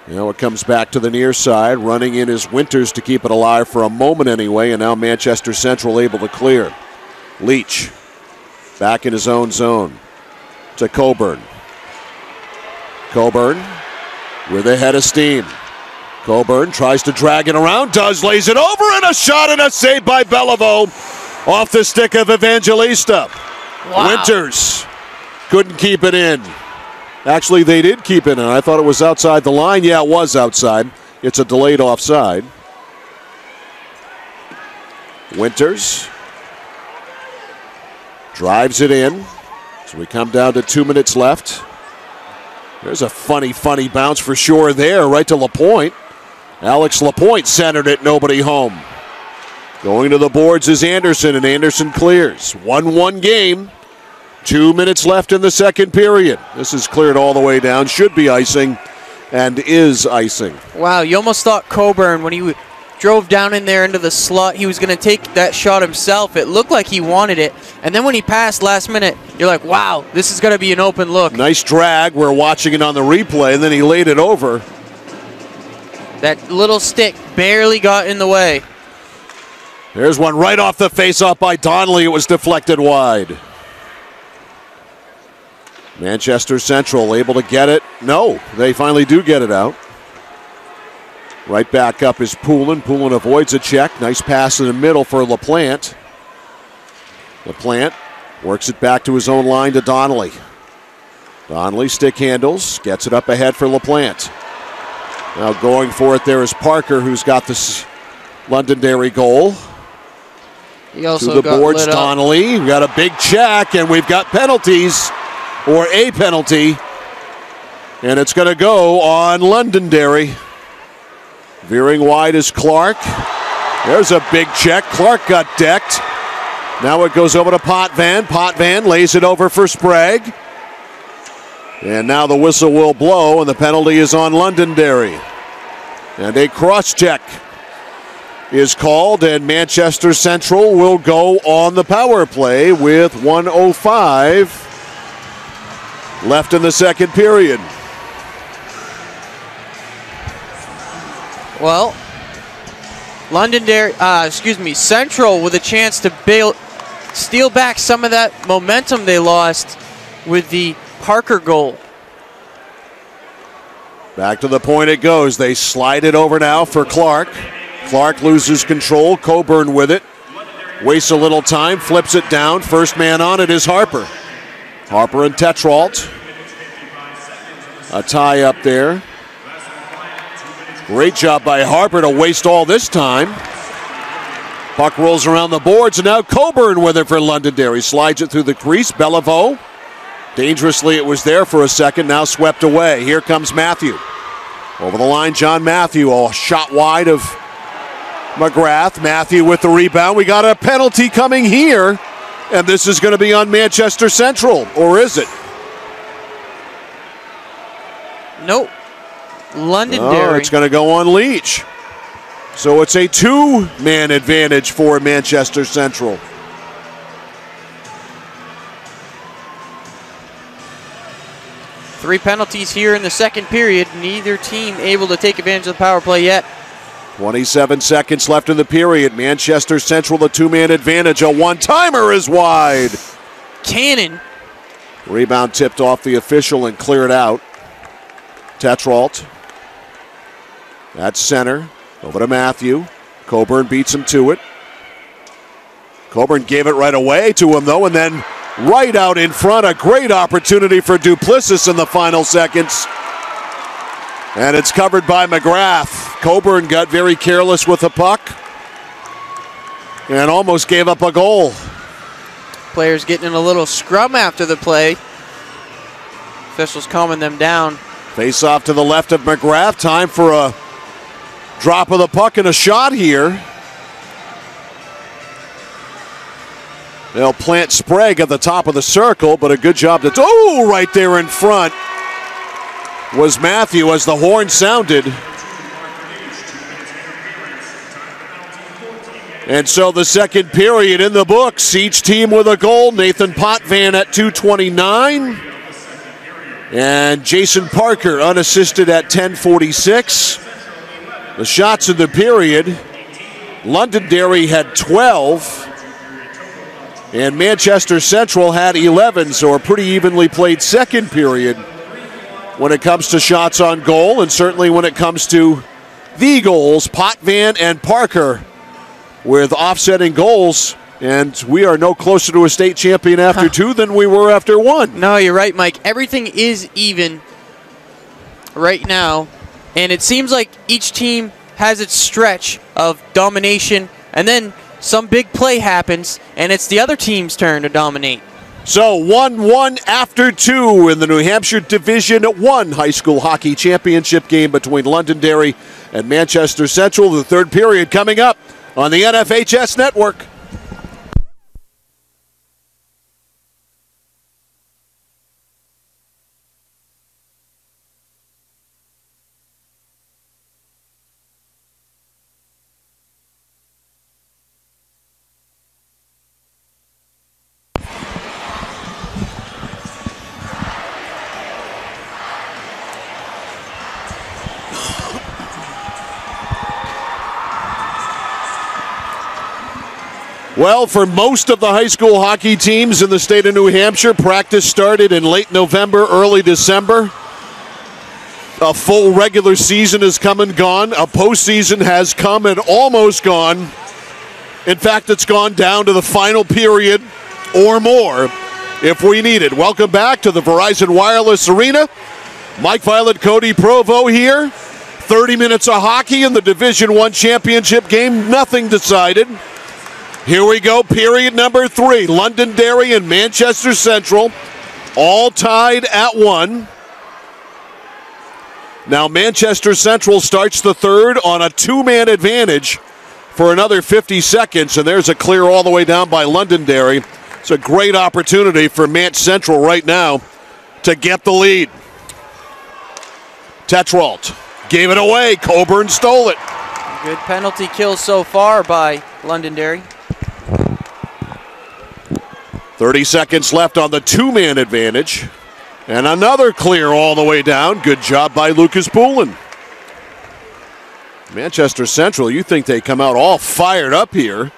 Now it comes back to the near side. Running in is Winters to keep it alive for a moment anyway, and now Manchester Central able to clear. Leach back in his own zone to Coburn. Coburn with a head of steam. Coburn tries to drag it around, lays it over, and a shot and a save by Beliveau off the stick of Evangelista. Wow. Winters couldn't keep it in. Actually, they did keep it in. I thought it was outside the line. Yeah, it was outside. It's a delayed offside. Winters drives it in. So we come down to 2 minutes left. There's a funny bounce for sure there, right to Lapointe. Alex Lapointe centered it, nobody home. Going to the boards is Anderson, and Anderson clears. 1-1 game. 2 minutes left in the second period. This is cleared all the way down. Should be icing and is icing. Wow, you almost thought Coburn, when he drove down in there into the slot, he was going to take that shot himself. It looked like he wanted it. And then when he passed last minute, you're like, wow, this is going to be an open look. Nice drag. We're watching it on the replay, and then he laid it over. That little stick barely got in the way. There's one right off the face-off by Donnelly. It was deflected wide. Manchester Central able to get it. No, they finally do get it out. Right back up is Poulin. Poulin avoids a check. Nice pass in the middle for LaPlante. LaPlante works it back to his own line to Donnelly. Donnelly stick handles, gets it up ahead for LaPlante. Now going for it there is Parker, who's got this Londonderry goal. He also to the got boards, lit Donnelly. We've got a big check, and we've got penalties, or a penalty. And it's going to go on Londonderry. Veering wide is Clark. There's a big check. Clark got decked. Now it goes over to Potvin. Potvin lays it over for Sprague. And now the whistle will blow, and the penalty is on Londonderry. And a cross-check is called, and Manchester Central will go on the power play with 1:05 left in the second period. Well, Central with a chance to steal back some of that momentum they lost with the Parker goal. Back to the point it goes. They slide it over now for Clark. Clark loses control. Coburn with it. Wastes a little time, flips it down. First man on it is Harper. Harper and Tetrault. A tie up there. Great job by Harper to waste all this time. Puck rolls around the boards, and now Coburn with it for Londonderry. Slides it through the crease. Beliveau. Dangerously, it was there for a second, now swept away. Here comes Matthew. Over the line, John Matthew, a shot wide of McGrath. Matthew with the rebound. We got a penalty coming here, and this is going to be on Manchester Central, or is it? Nope. Londonderry. Oh, it's going to go on Leach. So it's a two-man advantage for Manchester Central. Three penalties here in the second period. Neither team able to take advantage of the power play yet. 27 seconds left in the period. Manchester Central, the two-man advantage. A one-timer is wide. Cannon. Rebound tipped off the official and cleared out. Tetrault. That's center. Over to Matthew. Coburn beats him to it. Coburn gave it right away to him, though, and then right out in front. A great opportunity for Duplessis in the final seconds. And it's covered by McGrath. Coburn got very careless with the puck and almost gave up a goal. Players getting in a little scrum after the play. Officials calming them down. Face off to the left of McGrath. Time for a drop of the puck and a shot here. They'll plant Sprague at the top of the circle, but a good job to... Oh, right there in front was Matthew as the horn sounded. And so the second period in the books. Each team with a goal. Nathan Potvin at 2:29. And Jason Parker unassisted at 10:46. The shots in the period. Londonderry had 12. And Manchester Central had 11, so a pretty evenly played second period when it comes to shots on goal, and certainly when it comes to the goals. Potvin and Parker with offsetting goals, and we are no closer to a state champion after two than we were after one. No, you're right, Mike. Everything is even right now, and it seems like each team has its stretch of domination, and then some big play happens, and it's the other team's turn to dominate. So 1-1 after two in the New Hampshire Division 1 high school hockey championship game between Londonderry and Manchester Central. The third period coming up on the NFHS Network. Well, for most of the high school hockey teams in the state of New Hampshire, practice started in late November, early December. A full regular season has come and gone. A postseason has come and almost gone. In fact, it's gone down to the final period or more if we need it. Welcome back to the Verizon Wireless Arena. Mike Violet, Cody Provo here. 30 minutes of hockey in the Division I championship game. Nothing decided. Here we go, period number 3. Londonderry and Manchester Central all tied at 1. Now Manchester Central starts the third on a 2-man advantage for another 50 seconds, and there's a clear all the way down by Londonderry. It's a great opportunity for Manch Central right now to get the lead. Tetrault gave it away. Coburn stole it. Good penalty kill so far by Londonderry. 30 seconds left on the 2-man advantage. And another clear all the way down. Good job by Lucas Poulin. Manchester Central, you think they come out all fired up here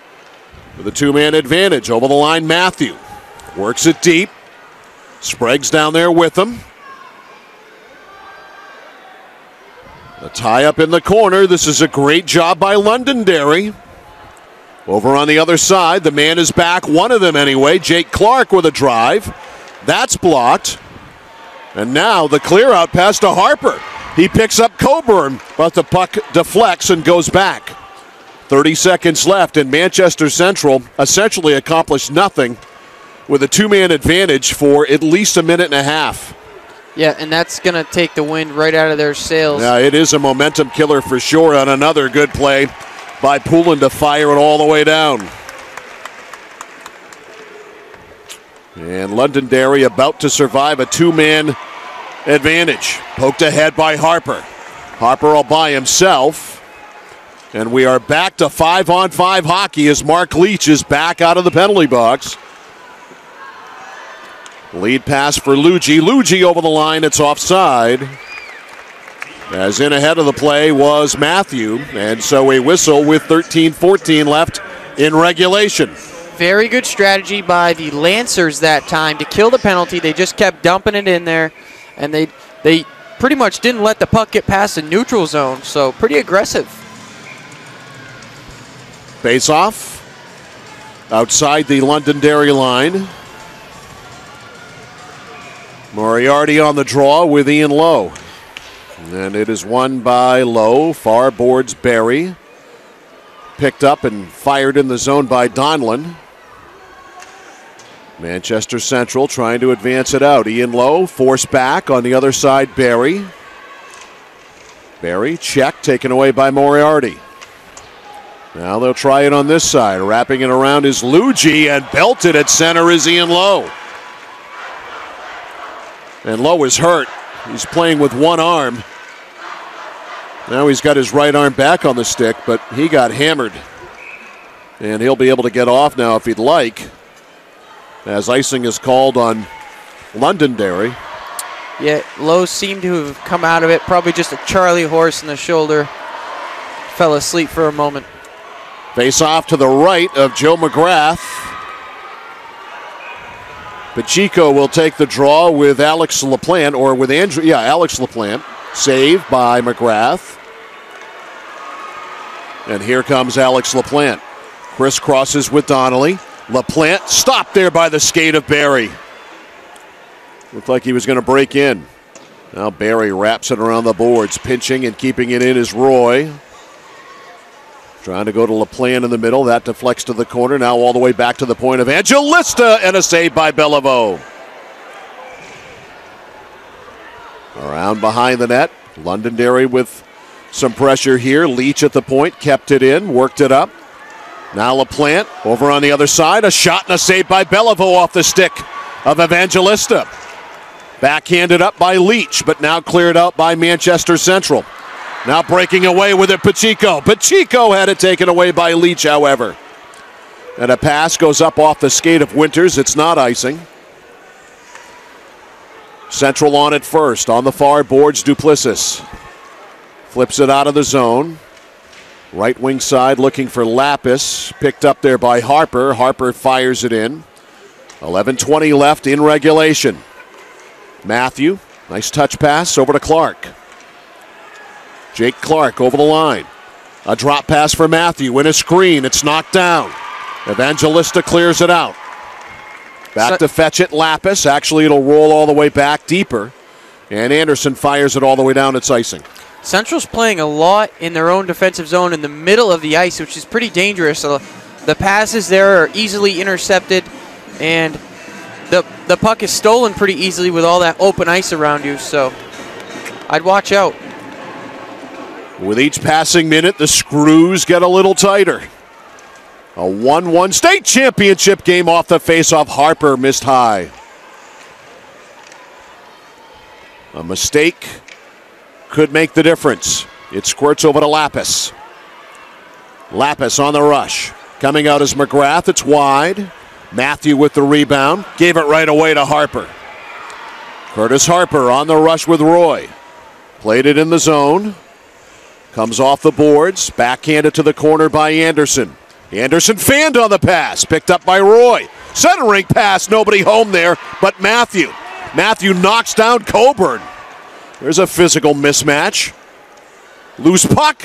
with a 2-man advantage. Over the line, Matthew works it deep. Sprague's down there with him. A tie up in the corner. This is a great job by Londonderry. Over on the other side, the man is back. One of them anyway. Jake Clark with a drive. That's blocked. And now the clear out pass to Harper. He picks up Coburn, but the puck deflects and goes back. 30 seconds left, and Manchester Central essentially accomplished nothing with a 2-man advantage for at least a minute and a half. Yeah, and that's going to take the wind right out of their sails. Yeah, it is a momentum killer for sure on another good play by Poulin to fire it all the way down. And Londonderry about to survive a 2-man advantage. Poked ahead by Harper. Harper all by himself. And we are back to 5-on-5 hockey as Mark Leach is back out of the penalty box. Lead pass for Luigi. Luigi over the line. It's offside. As in ahead of the play was Matthew. And so a whistle with 13-14 left in regulation. Very good strategy by the Lancers that time to kill the penalty. They just kept dumping it in there. And they pretty much didn't let the puck get past the neutral zone. So pretty aggressive. Face off. Outside the Londonderry line. Moriarty on the draw with Ian Lowe. And it is won by Lowe. Far boards Barry. Picked up and fired in the zone by Donlin. Manchester Central trying to advance it out. Ian Lowe forced back on the other side. Barry. Barry check taken away by Moriarty. Now they'll try it on this side. Wrapping it around is Luigi, and belted at center is Ian Lowe. And Lowe is hurt. He's playing with one arm. Now he's got his right arm back on the stick, but he got hammered. And he'll be able to get off now if he'd like, as icing is called on Londonderry. Yeah, Lowe seemed to have come out of it. Probably just a Charlie horse in the shoulder. Fell asleep for a moment. Face off to the right of Joe McGrath. Pacheco will take the draw with Alex LaPlante, or with Andrew. Yeah, Alex LaPlante. Saved by McGrath. And here comes Alex LaPlante. Crisscrosses with Donnelly. LaPlante stopped there by the skate of Barry. Looked like he was going to break in. Now Barry wraps it around the boards. Pinching and keeping it in is Roy. Trying to go to LaPlante in the middle. That deflects to the corner. Now all the way back to the point of Angelista, and a save by Beliveau. Around behind the net. Londonderry with some pressure here. Leach at the point. Kept it in. Worked it up. Now LaPlante over on the other side. A shot and a save by Beliveau off the stick of Evangelista. Backhanded up by Leach, but now cleared out by Manchester Central. Now breaking away with it, Pacheco. Pacheco had it taken away by Leach, however. And a pass goes up off the skate of Winters. It's not icing. Central on it first. On the far boards, Duplessis. Flips it out of the zone. Right wing side looking for Lapis. Picked up there by Harper. Harper fires it in. 11:20 left in regulation. Matthew, nice touch pass over to Clark. Jake Clark over the line. A drop pass for Matthew and a screen. It's knocked down. Evangelista clears it out. Back to fetch it, Lapis. Actually, it'll roll all the way back deeper. And Anderson fires it all the way down. It's icing. Central's playing a lot in their own defensive zone in the middle of the ice, which is pretty dangerous. So the passes there are easily intercepted, and the puck is stolen pretty easily with all that open ice around you. So I'd watch out. With each passing minute, the screws get a little tighter. A 1-1 state championship game off the faceoff. Harper missed high. A mistake could make the difference. It squirts over to Lapis. Lapis on the rush. Coming out is McGrath. It's wide. Matthew with the rebound. Gave it right away to Harper. Curtis Harper on the rush with Roy. Played it in the zone. Comes off the boards. Backhanded to the corner by Anderson. Anderson fanned on the pass. Picked up by Roy. Centering pass. Nobody home there but Matthew. Matthew knocks down Coburn. There's a physical mismatch. Loose puck.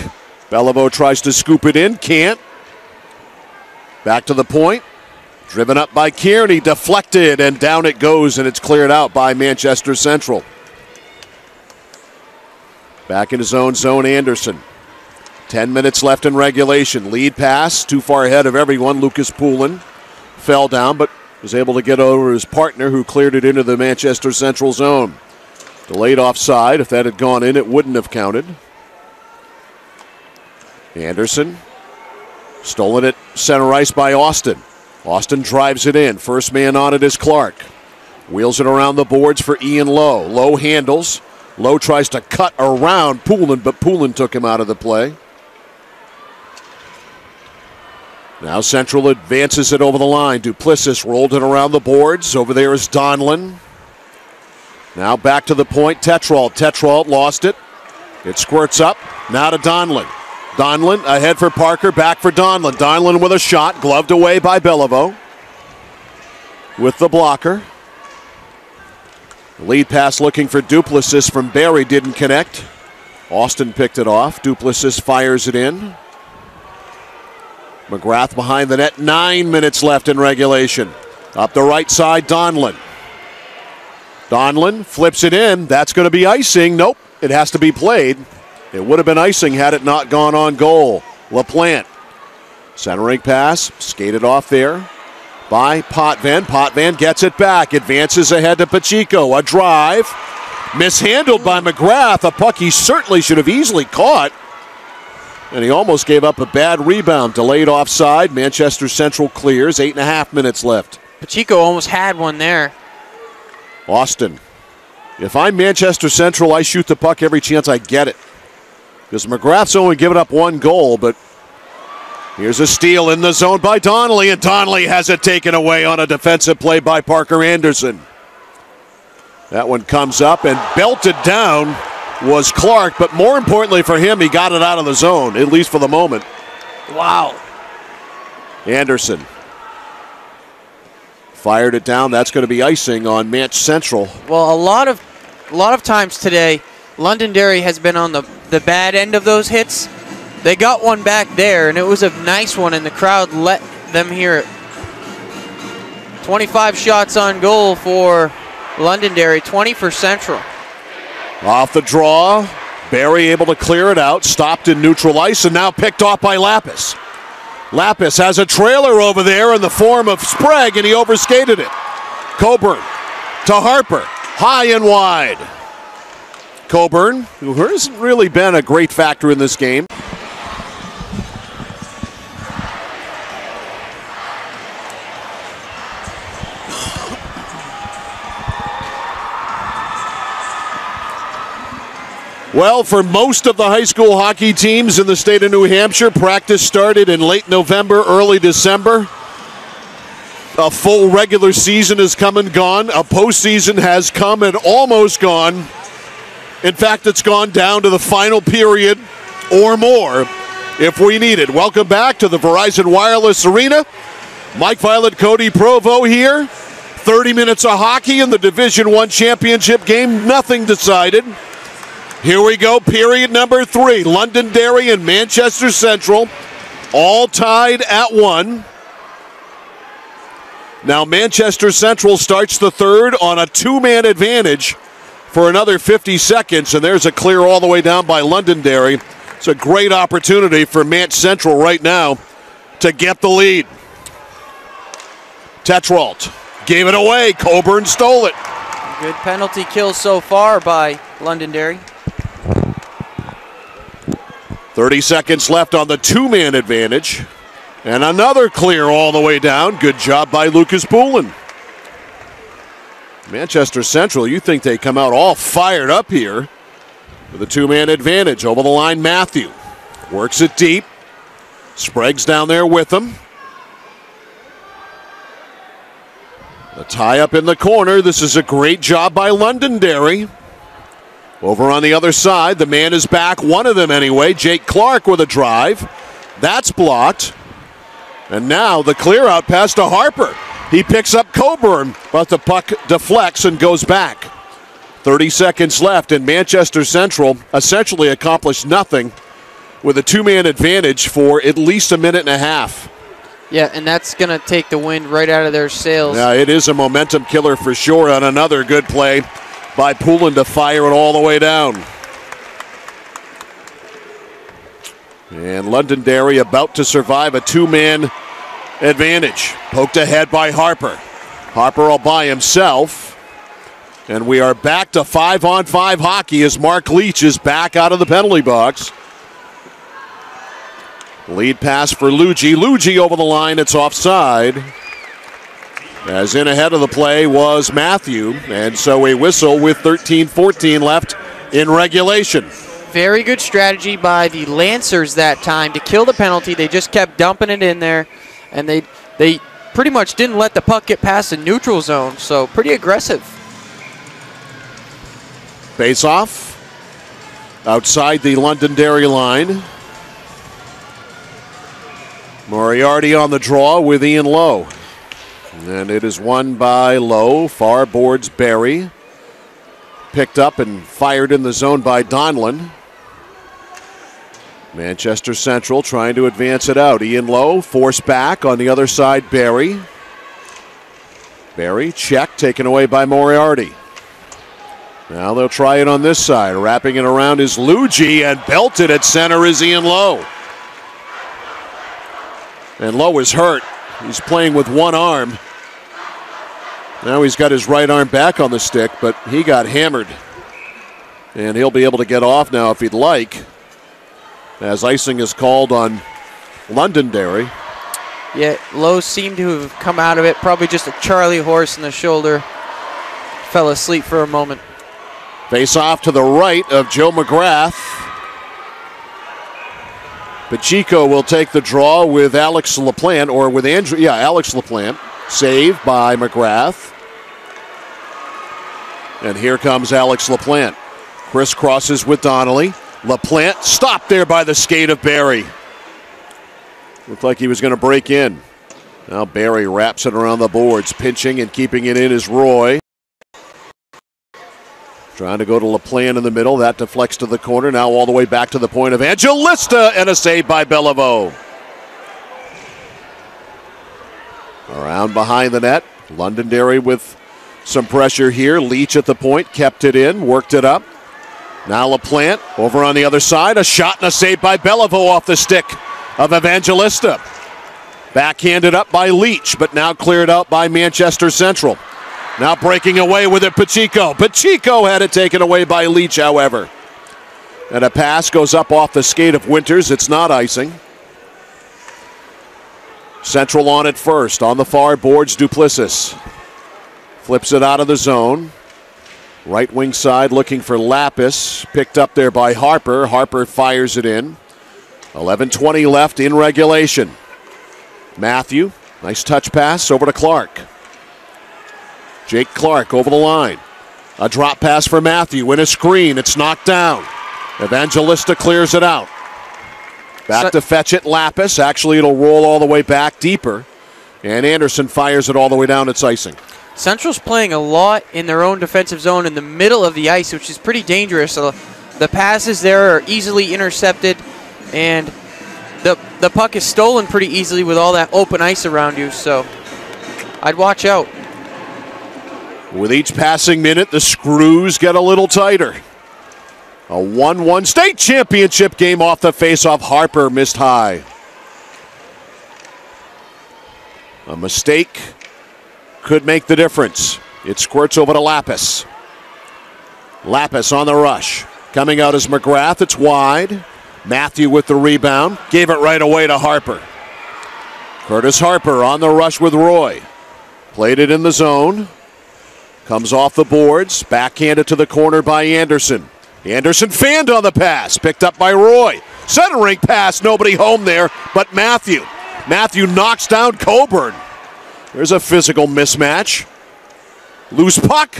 Beliveau tries to scoop it in. Can't. Back to the point. Driven up by Kearney. Deflected and down it goes, and it's cleared out by Manchester Central. Back in his own zone, Anderson. 10 minutes left in regulation. Lead pass, too far ahead of everyone. Lucas Poulin fell down, but was able to get over his partner, who cleared it into the Manchester Central zone. Delayed offside. If that had gone in, it wouldn't have counted. Anderson. Stolen at center ice by Austin. Austin drives it in. First man on it is Clark. Wheels it around the boards for Ian Lowe. Lowe handles. Lowe tries to cut around Poulin, but Poulin took him out of the play. Now Central advances it over the line. Duplessis rolled it around the boards. Over there is Donlin. Now back to the point. Tetrault. Tetrault lost it. It squirts up. Now to Donlin. Donlin ahead for Parker. Back for Donlin. Donlin with a shot. Gloved away by Beliveau. With the blocker. The lead pass looking for Duplessis from Barry. Didn't connect. Austin picked it off. Duplessis fires it in. McGrath behind the net. 9 minutes left in regulation. Up the right side, Donlin. Donlin flips it in. That's going to be icing. Nope, it has to be played. It would have been icing had it not gone on goal. LaPlante. Centering pass. Skated off there by Potvin. Potvin gets it back. Advances ahead to Pacheco. A drive. Mishandled by McGrath. A puck he certainly should have easily caught. And he almost gave up a bad rebound. Delayed offside. Manchester Central clears. 8.5 minutes left. Pacheco almost had one there. Austin. If I'm Manchester Central, I shoot the puck every chance I get it. Because McGrath's only given up one goal, but here's a steal in the zone by Donnelly, and Donnelly has it taken away on a defensive play by Parker Anderson. That one comes up and belted down was Clark, but more importantly for him, he got it out of the zone, at least for the moment. Wow. Anderson fired it down. That's going to be icing on Manch Central. Well, a lot of times today, Londonderry has been on the bad end of those hits. They got one back there, and it was a nice one, and the crowd let them hear it. 25 shots on goal for Londonderry, 20 for Central. Off the draw, Barry able to clear it out, stopped in neutral ice, and now picked off by Lapis. Lapis has a trailer over there in the form of Sprague, and he overskated it. Coburn to Harper, high and wide. Coburn, who hasn't really been a great factor in this game. Well, for most of the high school hockey teams in the state of New Hampshire, practice started in late November, early December. A full regular season has come and gone. A postseason has come and almost gone. In fact, it's gone down to the final period or more. if we need it. Welcome back to the Verizon Wireless Arena. Mike Violet, Cody Provo here. 30 minutes of hockey in the Division I championship game. Nothing decided. Here we go, period number 3. Londonderry and Manchester Central all tied at 1. Now Manchester Central starts the third on a 2-man advantage for another 50 seconds, and there's a clear all the way down by Londonderry. It's a great opportunity for Manch Central right now to get the lead. Tetrault gave it away. Coburn stole it. Good penalty kill so far by Londonderry. 30 seconds left on the 2-man advantage. And another clear all the way down. Good job by Lucas Poulin. Manchester Central, you think they come out all fired up here with a 2-man advantage. Over the line, Matthew works it deep. Sprague's down there with him. A tie up in the corner. This is a great job by Londonderry. Over on the other side, the man is back. One of them anyway. Jake Clark with a drive. That's blocked. And now the clear out pass to Harper. He picks up Coburn, but the puck deflects and goes back. 30 seconds left, and Manchester Central essentially accomplished nothing with a 2-man advantage for at least a minute and a half. Yeah, and that's going to take the wind right out of their sails. Yeah, it is a momentum killer for sure, on another good play by Poulin to fire it all the way down. And Londonderry about to survive a 2-man advantage. Poked ahead by Harper. Harper all by himself. And we are back to 5-on-5 hockey as Mark Leach is back out of the penalty box. Lead pass for Luigi. Luigi over the line. It's offside. As in ahead of the play was Matthew. And so a whistle with 13-14 left in regulation. Very good strategy by the Lancers that time to kill the penalty. They just kept dumping it in there. And they pretty much didn't let the puck get past the neutral zone. So pretty aggressive. Face off outside the Londonderry line. Moriarty on the draw with Ian Lowe. And it is won by Lowe. Far boards Barry. Picked up and fired in the zone by Donlan. Manchester Central trying to advance it out. Ian Lowe forced back on the other side. Barry. Barry check taken away by Moriarty. Now they'll try it on this side. Wrapping it around is Luigi, and belted at center is Ian Lowe. And Lowe is hurt. He's playing with one arm. Now he's got his right arm back on the stick, but he got hammered. And he'll be able to get off now if he'd like, as icing is called on Londonderry. Yeah, Lowe seemed to have come out of it. Probably just a Charlie horse in the shoulder. Fell asleep for a moment. Face off to the right of Joe McGrath. Pacheco will take the draw with Alex LaPlante, or with Andrew. Yeah, Alex LaPlante. Saved by McGrath. And here comes Alex LaPlante. Crisscrosses with Donnelly. LaPlante stopped there by the skate of Barry. Looked like he was going to break in. Now Barry wraps it around the boards. Pinching and keeping it in is Roy. Trying to go to LaPlante in the middle. That deflects to the corner. Now all the way back to the point of Angelista, and a save by Beliveau. Around behind the net. Londonderry with some pressure here. Leach at the point. Kept it in. Worked it up. Now LaPlante over on the other side. A shot and a save by Beliveau off the stick of Evangelista. Backhanded up by Leach, but now cleared out by Manchester Central. Now breaking away with it, Pacheco. Pacheco had it taken away by Leach, however. And a pass goes up off the skate of Winters. It's not icing. Central on it first. On the far boards, Duplessis. Flips it out of the zone. Right wing side looking for Lapis. Picked up there by Harper. Harper fires it in. 11:20 left in regulation. Matthew, nice touch pass over to Clark. Jake Clark over the line. A drop pass for Matthew. In a screen. It's knocked down. Evangelista clears it out. Back to fetch it, Lapis. Actually, it'll roll all the way back deeper. And Anderson fires it all the way down. It's icing. Central's playing a lot in their own defensive zone in the middle of the ice, which is pretty dangerous. So the passes there are easily intercepted, and the puck is stolen pretty easily with all that open ice around you. So I'd watch out. With each passing minute, the screws get a little tighter. A 1-1 state championship game off the faceoff. Harper missed high. A mistake could make the difference. It squirts over to Lapis. Lapis on the rush. Coming out is McGrath. It's wide. Matthew with the rebound. Gave it right away to Harper. Curtis Harper on the rush with Roy. Played it in the zone. Comes off the boards. Backhanded to the corner by Anderson. Anderson fanned on the pass. Picked up by Roy. Centering pass. Nobody home there but Matthew. Matthew knocks down Coburn. There's a physical mismatch. Loose puck.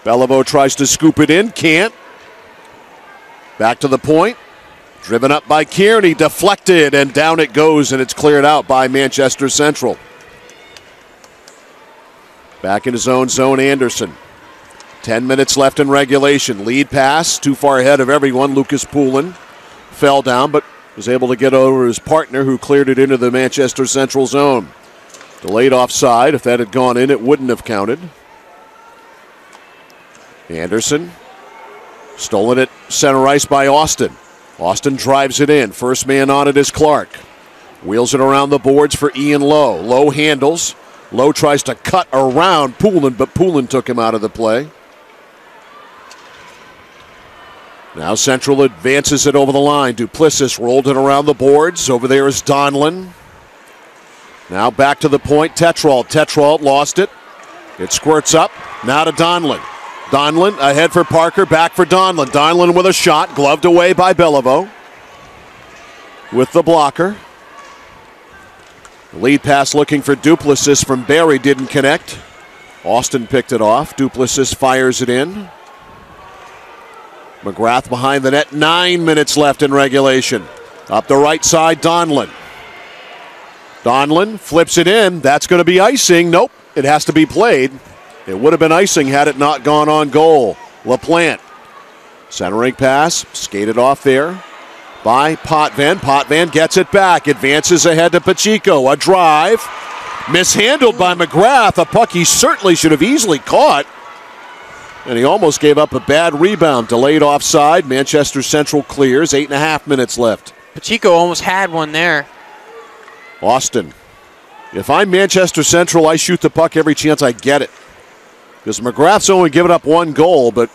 Beliveau tries to scoop it in. Can't. Back to the point. Driven up by Kearney. Deflected, and down it goes, and it's cleared out by Manchester Central. Back in his own zone, Anderson. 10 minutes left in regulation. Lead pass. Too far ahead of everyone. Lucas Poulin fell down, but was able to get over his partner, who cleared it into the Manchester Central zone. Delayed offside. If that had gone in, it wouldn't have counted. Anderson. Stolen at center ice by Austin. Austin drives it in. First man on it is Clark. Wheels it around the boards for Ian Lowe. Lowe handles. Lowe tries to cut around Poulin, but Poulin took him out of the play. Now Central advances it over the line. Duplessis rolled it around the boards. Over there is Donlin. Now back to the point. Tetrald. Tetrald lost it. It squirts up. Now to Donlin. Donlin ahead for Parker. Back for Donlin. Donlin with a shot. Gloved away by Beliveau. With the blocker. The lead pass looking for Duplessis from Barry. Didn't connect. Austin picked it off. Duplessis fires it in. McGrath behind the net. 9 minutes left in regulation. Up the right side, Donlin. Donlin flips it in. That's going to be icing. Nope, it has to be played. It would have been icing had it not gone on goal. LaPlante. Centering pass. Skated off there by Potvin. Potvin gets it back. Advances ahead to Pacheco. A drive. Mishandled by McGrath. A puck he certainly should have easily caught. And he almost gave up a bad rebound. Delayed offside. Manchester Central clears. 8.5 minutes left. Pacheco almost had one there. Austin. If I'm Manchester Central, I shoot the puck every chance I get it. Because McGrath's only given up one goal, but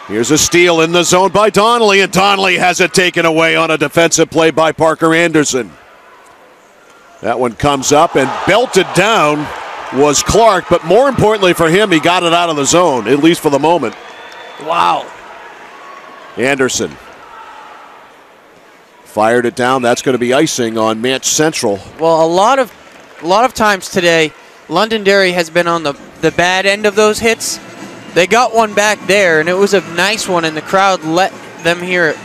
here's a steal in the zone by Donnelly, and Donnelly has it taken away on a defensive play by Parker Anderson. That one comes up and belted down was Clark, but more importantly for him, he got it out of the zone, at least for the moment. Wow. Anderson fired it down. That's going to be icing on Manch Central. Well, a lot of times today, Londonderry has been on the bad end of those hits. They got one back there, and it was a nice one, and the crowd let them hear it.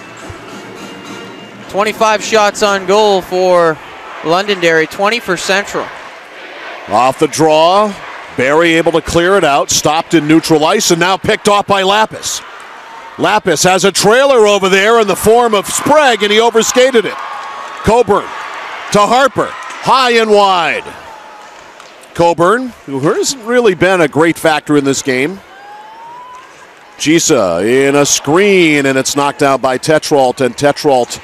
25 shots on goal for Londonderry, 20 for Central. Off the draw, Barry able to clear it out, stopped in neutral ice, and now picked off by Lapis. Lapis has a trailer over there in the form of Sprague, and he overskated it. Coburn to Harper, high and wide. Coburn, who hasn't really been a great factor in this game. Chisa in a screen, and it's knocked out by Tetralt, and Tetralt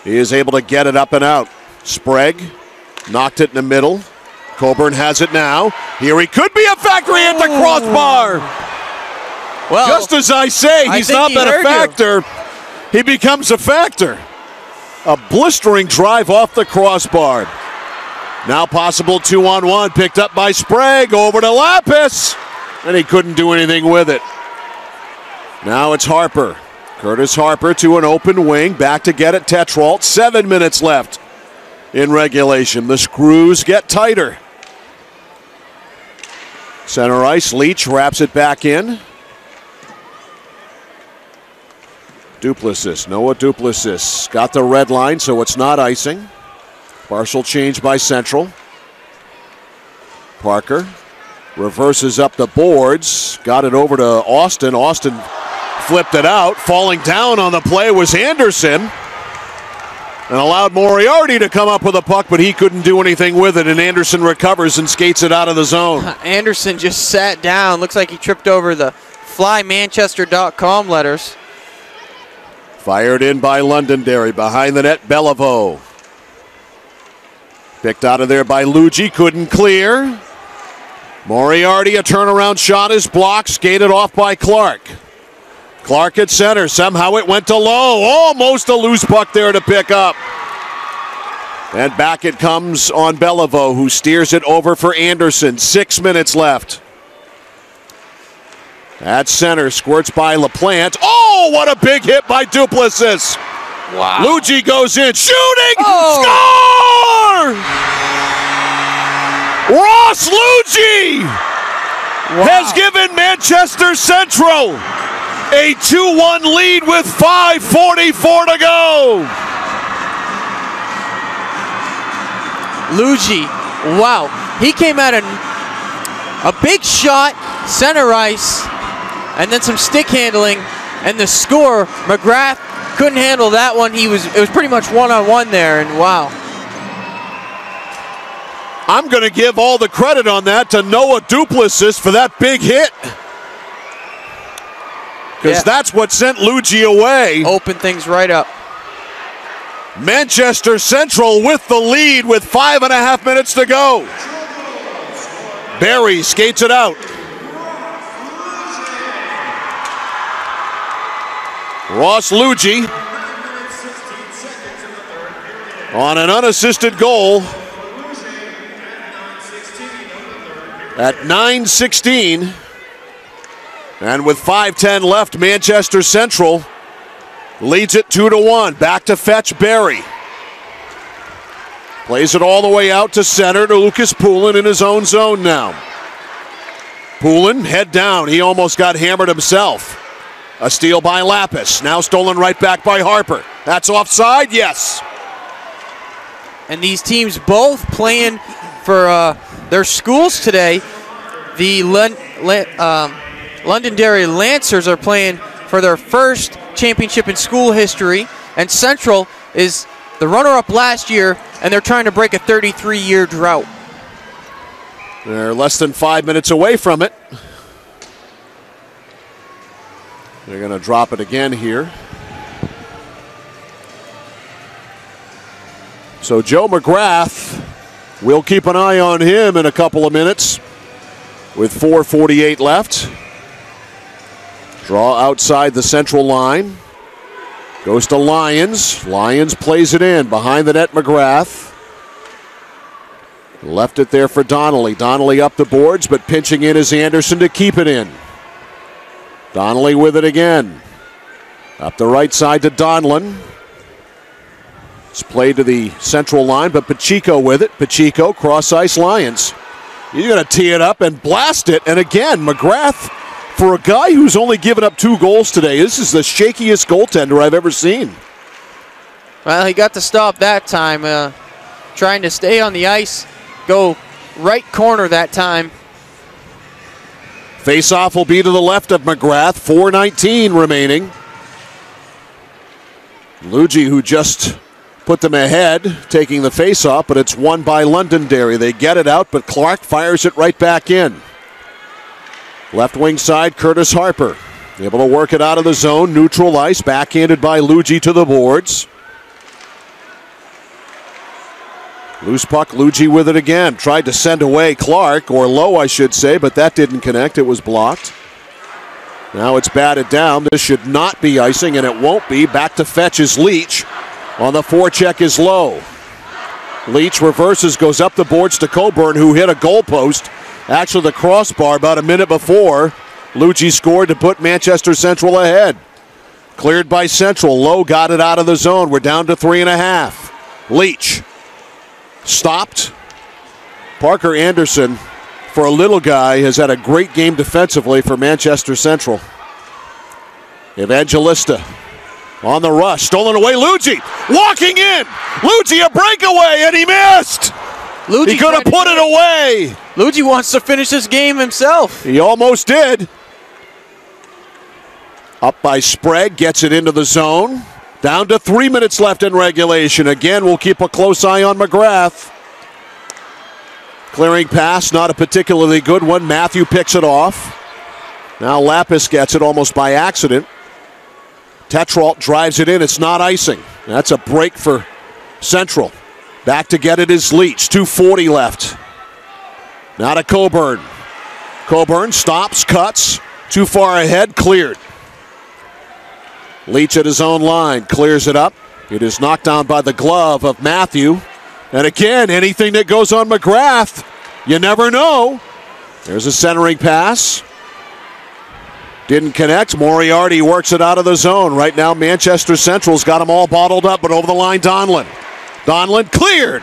is able to get it up and out. Sprague knocked it in the middle. Coburn has it now. Here he could be a factory at the crossbar. Well, just as I say, he's not been a factor. He becomes a factor. A blistering drive off the crossbar. Now possible 2-on-1, picked up by Sprague, over to Lapis, and he couldn't do anything with it. Now it's Harper. Curtis Harper to an open wing, back to get it, Tetralt. 7 minutes left in regulation. The screws get tighter. Center ice, Leach wraps it back in. Duplessis, Noah Duplessis got the red line, so it's not icing. Partial change by Central. Parker reverses up the boards, got it over to Austin. Austin flipped it out. Falling down on the play was Anderson, and allowed Moriarty to come up with a puck, but he couldn't do anything with it, and Anderson recovers and skates it out of the zone. Anderson just sat down. Looks like he tripped over the flymanchester.com letters. Fired in by Londonderry. Behind the net, Beliveau. Picked out of there by Luigi. Couldn't clear. Moriarty, a turnaround shot is blocked. Skated off by Clark. Clark at center. Somehow it went to Lowe. Almost a loose puck there to pick up. And back it comes on Beliveau, who steers it over for Anderson. 6 minutes left. At center, squirts by LaPlante. Oh, what a big hit by Duplessis. Wow. Luigi goes in, shooting, Oh. score! Ross Luigi has given Manchester Central a 2-1 lead with 5:44 to go. Luigi, wow. He came at a big shot, center ice, and then some stick handling, and the score. McGrath couldn't handle that one. It was pretty much one-on-one there, and wow. I'm going to give all the credit on that to Noah Duplessis for that big hit. Because that's what sent Luigi away. Open things right up. Manchester Central with the lead with 5.5 minutes to go. Barry skates it out. Ross Luigi on an unassisted goal at 9:16. And with 5:10 left, Manchester Central leads it 2-1. Back to fetch Barry. Plays it all the way out to center to Lucas Poulin in his own zone now. Poulin, head down. He almost got hammered himself. A steal by Lapis. Now stolen right back by Harper. That's offside, yes. And these teams both playing for their schools today. The Londonderry Lancers are playing for their first championship in school history, and Central is the runner-up last year, and they're trying to break a 33-year drought. They're less than 5 minutes away from it. They're going to drop it again here. So Joe McGrath, we'll keep an eye on him in a couple of minutes with 4:48 left. Draw outside the Central line. Goes to Lyons. Lyons plays it in. Behind the net, McGrath. Left it there for Donnelly. Donnelly up the boards, but pinching in is Anderson to keep it in. Donnelly with it again. Up the right side to Donlin. It's played to the Central line, but Pacheco with it. Pacheco, cross-ice Lyons. He's going to tee it up and blast it. And again, McGrath, for a guy who's only given up 2 goals today, this is the shakiest goaltender I've ever seen. Well, he got the stop that time. Trying to stay on the ice, go right corner that time. Face-off will be to the left of McGrath. 4:19 remaining. Luigi, who just put them ahead, taking the face-off, but it's won by Londonderry. They get it out, but Clark fires it right back in. Left wing side, Curtis Harper. Able to work it out of the zone. Neutral ice, backhanded by Luigi to the boards. Loose puck, Luigi with it again. Tried to send away Clark, or Lowe I should say, but that didn't connect. It was blocked. Now it's batted down. This should not be icing, and it won't be. Back to fetch is Leach. On the forecheck is Lowe. Leach reverses, goes up the boards to Coburn, who hit a goalpost. Actually, the crossbar about a minute before. Luigi scored to put Manchester Central ahead. Cleared by Central. Lowe got it out of the zone. We're down to 3.5. Leach. Stopped. Parker Anderson, for a little guy, has had a great game defensively for Manchester Central. Evangelista On the rush, stolen away, Luigi walking in. Luigi a breakaway, and he missed. He could have put it away. Luigi wants to finish this game himself. He almost did. Up by Sprague, gets it into the zone. Down to 3 minutes left in regulation. Again, we'll keep a close eye on McGrath. Clearing pass, not a particularly good one. Matthew picks it off. Now Lapis gets it almost by accident. Tetrault drives it in. It's not icing. That's a break for Central. Back to get it is Leach. 2:40 left. Now to Coburn. Coburn stops, cuts. Too far ahead, cleared. Leach at his own line, clears it up. It is knocked down by the glove of Matthew. And again, anything that goes on McGrath, you never know. There's a centering pass. Didn't connect. Moriarty works it out of the zone. Right now, Manchester Central's got them all bottled up, but over the line, Donlin. Donlin cleared.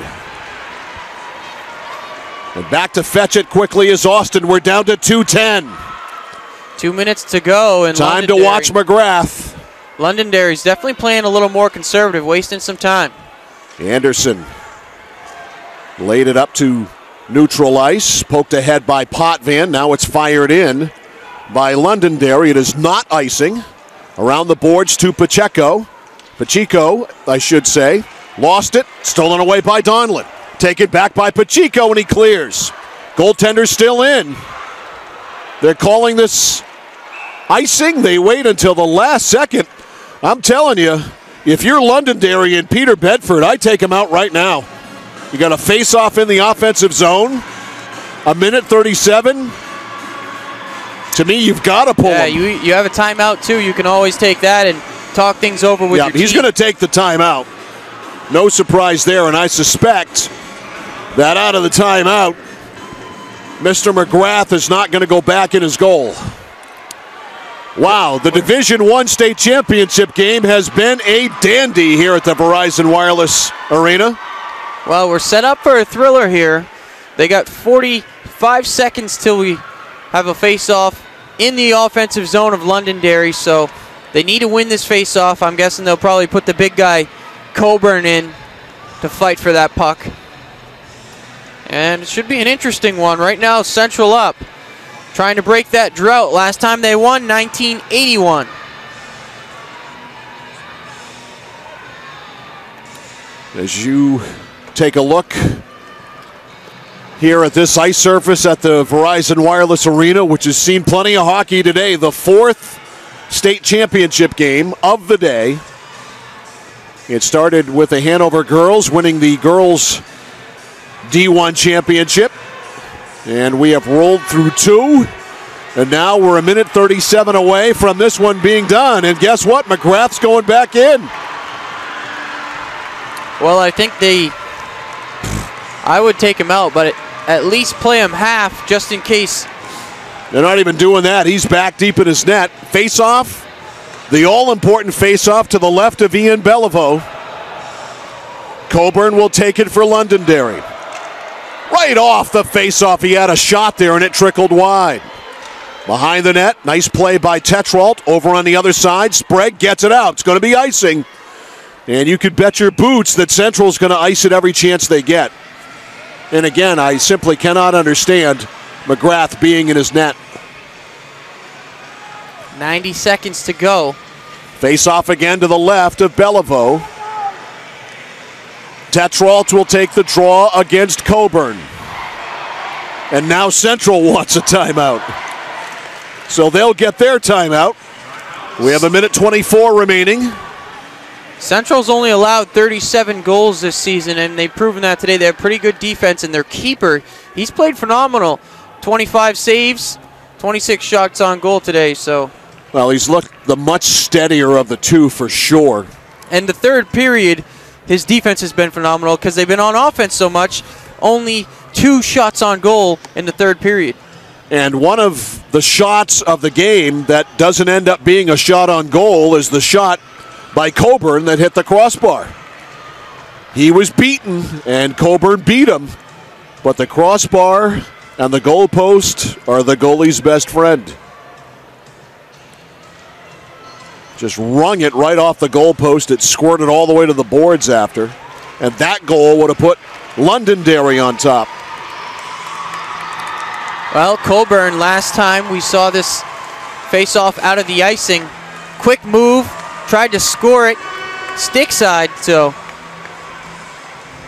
And back to fetch it quickly is Austin. We're down to 2:10. 2 minutes to go. And time to watch McGrath. Londonderry's definitely playing a little more conservative, wasting some time. Anderson laid it up to neutral ice. Poked ahead by Potvin. Now it's fired in by Londonderry. It is not icing. Around the boards to Pacheco. Pacheco, I should say. Lost it. Stolen away by Donlin. Taken back by Pacheco, and he clears. Goaltender still in. They're calling this icing. They wait until the last second. I'm telling you, if you're Londonderry and Peter Bedford, I'd take him out right now. You got a face-off in the offensive zone. 1:37. To me, you've got to pull him. You have a timeout, too. You can always take that and talk things over with your team. He's going to take the timeout. No surprise there, and I suspect that out of the timeout, Mr. McGrath is not going to go back in his goal. Wow, the Division I state championship game has been a dandy here at the Verizon Wireless Arena. Well, we're set up for a thriller here. They got 45 seconds till we have a face-off in the offensive zone of Londonderry, so they need to win this face-off. I'm guessing they'll probably put the big guy Coburn in to fight for that puck. And it should be an interesting one. Right now, Central up, trying to break that drought. Last time they won, 1981. As you take a look here at this ice surface at the Verizon Wireless Arena, which has seen plenty of hockey today, the fourth state championship game of the day. It started with the Hanover girls winning the girls D1 championship. And we have rolled through two. And now we're 1:37 away from this one being done. And guess what? McGrath's going back in. Well, I think I would take him out, but at least play him half just in case. They're not even doing that. He's back deep in his net. Face-off. The all-important face-off to the left of Ian Beliveau. Coburn will take it for Londonderry. Right off the face-off, he had a shot there and it trickled wide. Behind the net, nice play by Tetrault. Over on the other side, Sprague gets it out. It's going to be icing. And you could bet your boots that Central's going to ice it every chance they get. And again, I simply cannot understand McGrath being in his net. 90 seconds to go. Face off again to the left of Beliveau. Tetrault will take the draw against Coburn. And now Central wants a timeout. So they'll get their timeout. We have 1:24 remaining. Central's only allowed 37 goals this season, and they've proven that today. They have pretty good defense, and their keeper, he's played phenomenal. 25 saves, 26 shots on goal today. So, well, he's looked the much steadier of the two for sure. And the third period, his defense has been phenomenal because they've been on offense so much. Only 2 shots on goal in the third period. And one of the shots of the game that doesn't end up being a shot on goal is the shot by Coburn that hit the crossbar. He was beaten, and Coburn beat him. But the crossbar and the goalpost are the goalie's best friend. Just wrung it right off the goalpost. It squirted all the way to the boards after. And that goal would have put Londonderry on top. Well, Coburn, last time we saw this face-off out of the icing. Quick move, tried to score it, stick side, so.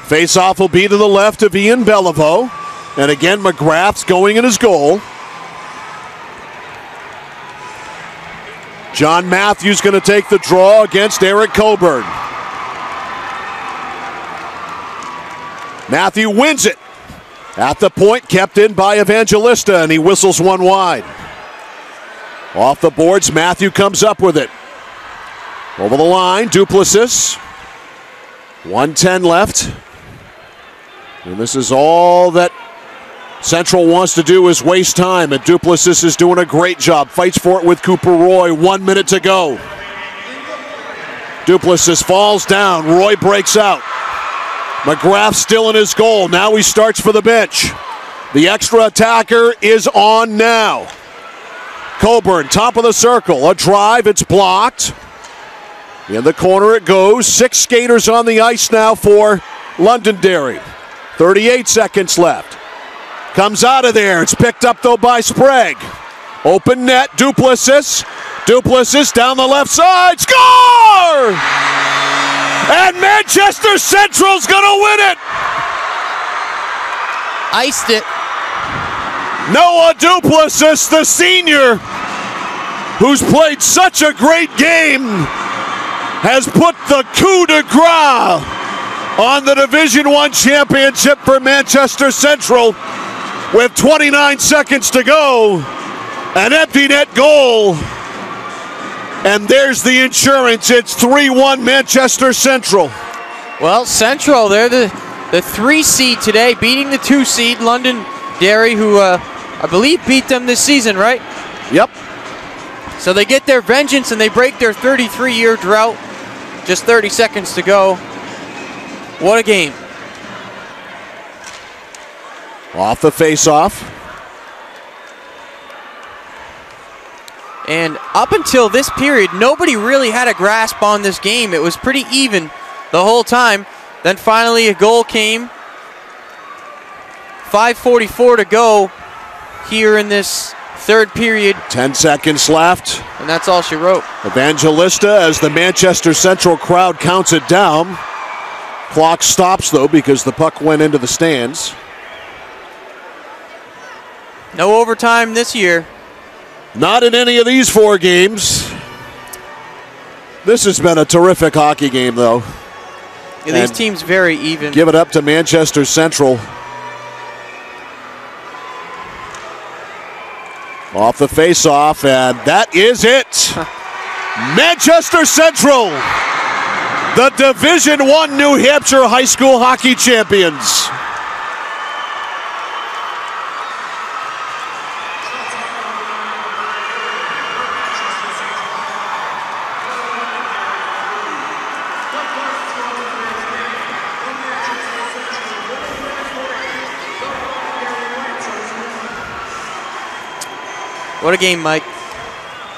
Face-off will be to the left of Ian Beliveau. And again, McGrath's going in his goal. John Matthews going to take the draw against Eric Coburn. Matthew wins it. At the point, kept in by Evangelista, and he whistles one wide. Off the boards, Matthew comes up with it. Over the line, Duplessis. 1:10 left. And this is all that Central wants to do is waste time, and Duplessis is doing a great job. Fights for it with Cooper Roy. 1 minute to go. Duplessis falls down. Roy breaks out. McGrath still in his goal. Now he starts for the bench. The extra attacker is on now. Coburn, top of the circle. A drive, it's blocked. In the corner it goes. 6 skaters on the ice now for Londonderry. 38 seconds left. Comes out of there. It's picked up, though, by Sprague. Open net, Duplessis. Duplessis down the left side. Score! And Manchester Central's going to win it. Iced it. Noah Duplessis, the senior, who's played such a great game, has put the coup de grace on the Division I championship for Manchester Central. With 29 seconds to go, an empty net goal, and there's the insurance. It's 3-1 Manchester Central. Well, Central, they're the 3 seed today, beating the 2 seed Londonderry, who I believe beat them this season, right? Yep. So they get their vengeance and they break their 33-year drought. Just 30 seconds to go. What a game. Off the face-off. And up until this period, nobody really had a grasp on this game. It was pretty even the whole time. Then finally a goal came. 5:44 to go here in this third period. 10 seconds left. And that's all she wrote. Evangelista, as the Manchester Central crowd counts it down. Clock stops, though, because the puck went into the stands. No overtime this year. Not in any of these 4 games. This has been a terrific hockey game, though. Yeah, these teams very even. Give it up to Manchester Central. Off the face-off, and that is it. Manchester Central, the Division I New Hampshire High School hockey champions. What a game, Mike.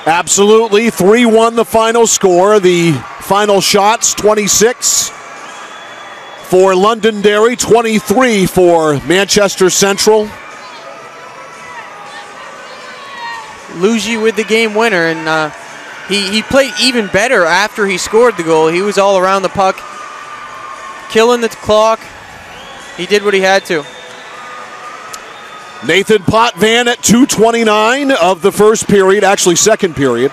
Absolutely. 3-1 the final score. The final shots, 26 for Londonderry, 23 for Manchester Central. Luigi with the game winner, and he played even better after he scored the goal. He was all around the puck, killing the clock. He did what he had to. Nathan Potvin at 2:29 of the first period, actually second period.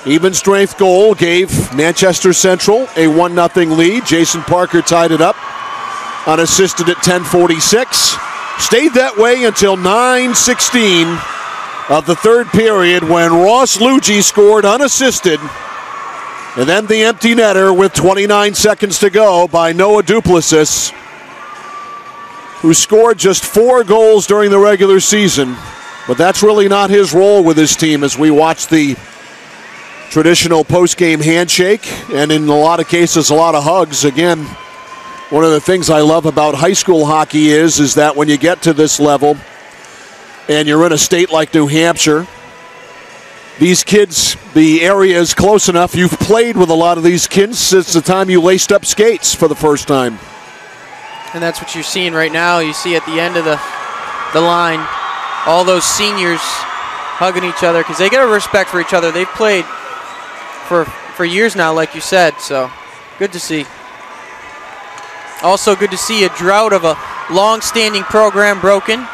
Even strength goal gave Manchester Central a 1-0 lead. Jason Parker tied it up, unassisted at 10:46. Stayed that way until 9:16 of the third period when Ross Luigi scored unassisted. And then the empty netter with 29 seconds to go by Noah Duplessis, who scored just 4 goals during the regular season. But that's really not his role with his team as we watch the traditional post-game handshake, and in a lot of cases, a lot of hugs. Again, one of the things I love about high school hockey is that when you get to this level and you're in a state like New Hampshire, these kids, the area is close enough. You've played with a lot of these kids since the time you laced up skates for the first time. And that's what you're seeing right now. You see at the end of the line, all those seniors hugging each other because they get a respect for each other. They've played for years now, like you said, so good to see. Also good to see a drought of a long-standing program broken.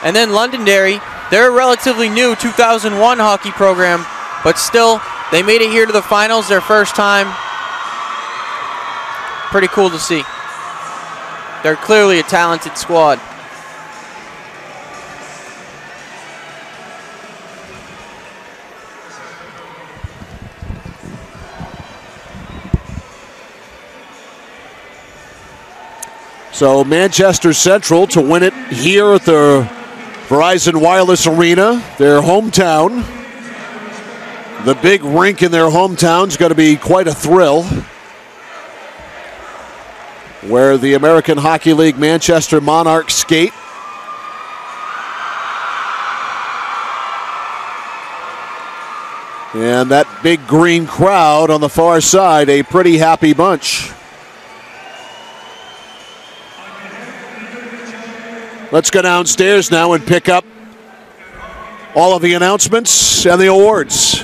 And then Londonderry, they're a relatively new 2001 hockey program, but still, they made it here to the finals their first time. Pretty cool to see. They're clearly a talented squad. So Manchester Central to win it here at the Verizon Wireless Arena, their hometown. The big rink in their hometown's going to be quite a thrill. Where the American Hockey League Manchester Monarchs skate. And that big green crowd on the far side, a pretty happy bunch. Let's go downstairs now and pick up all of the announcements and the awards.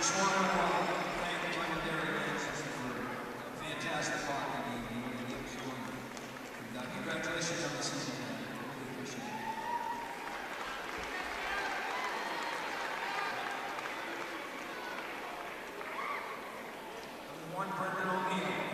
Just want to thank Londonderry for a fantastic hockey game. Congratulations on the season. I really appreciate it. Number 1, Brendan O'Neill.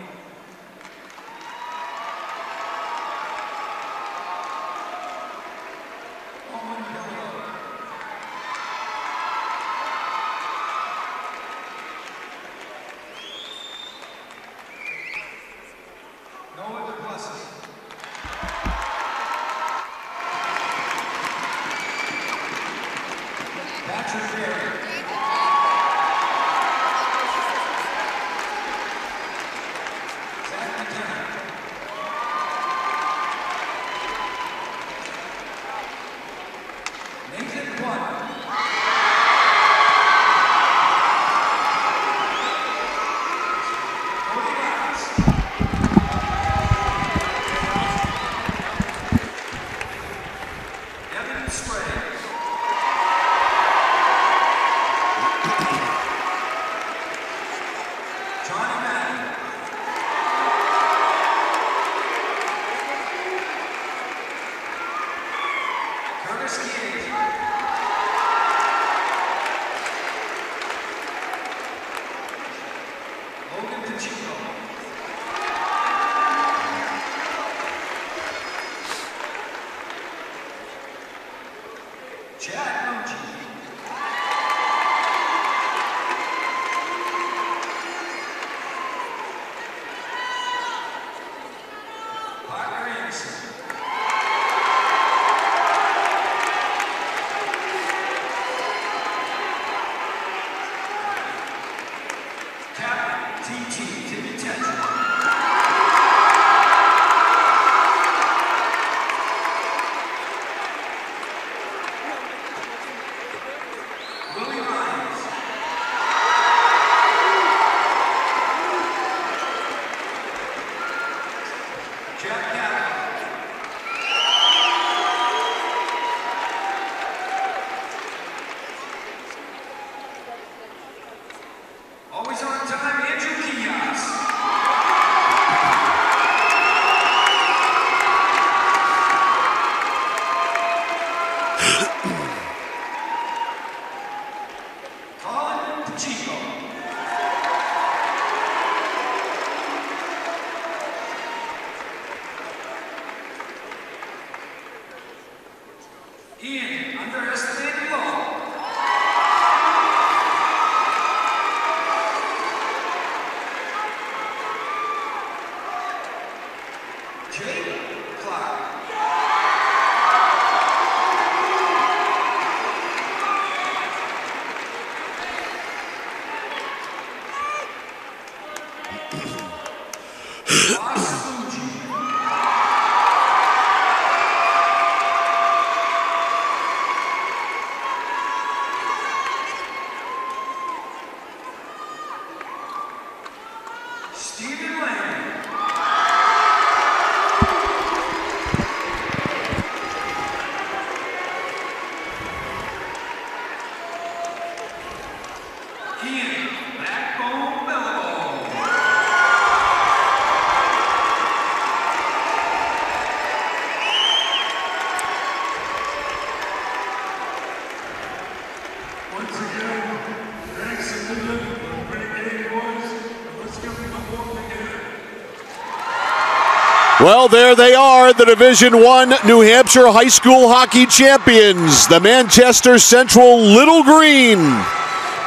Well, there they are, the Division I New Hampshire High School Hockey Champions, the Manchester Central Little Green,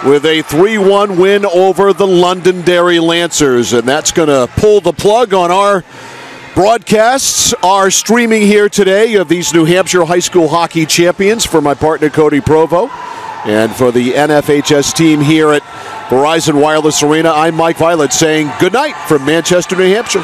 with a 3-1 win over the Londonderry Lancers. And that's going to pull the plug on our broadcasts, our streaming here today of these New Hampshire High School Hockey Champions. For my partner, Cody Provo, and for the NFHS team here at Verizon Wireless Arena, I'm Mike Violet saying good night from Manchester, New Hampshire.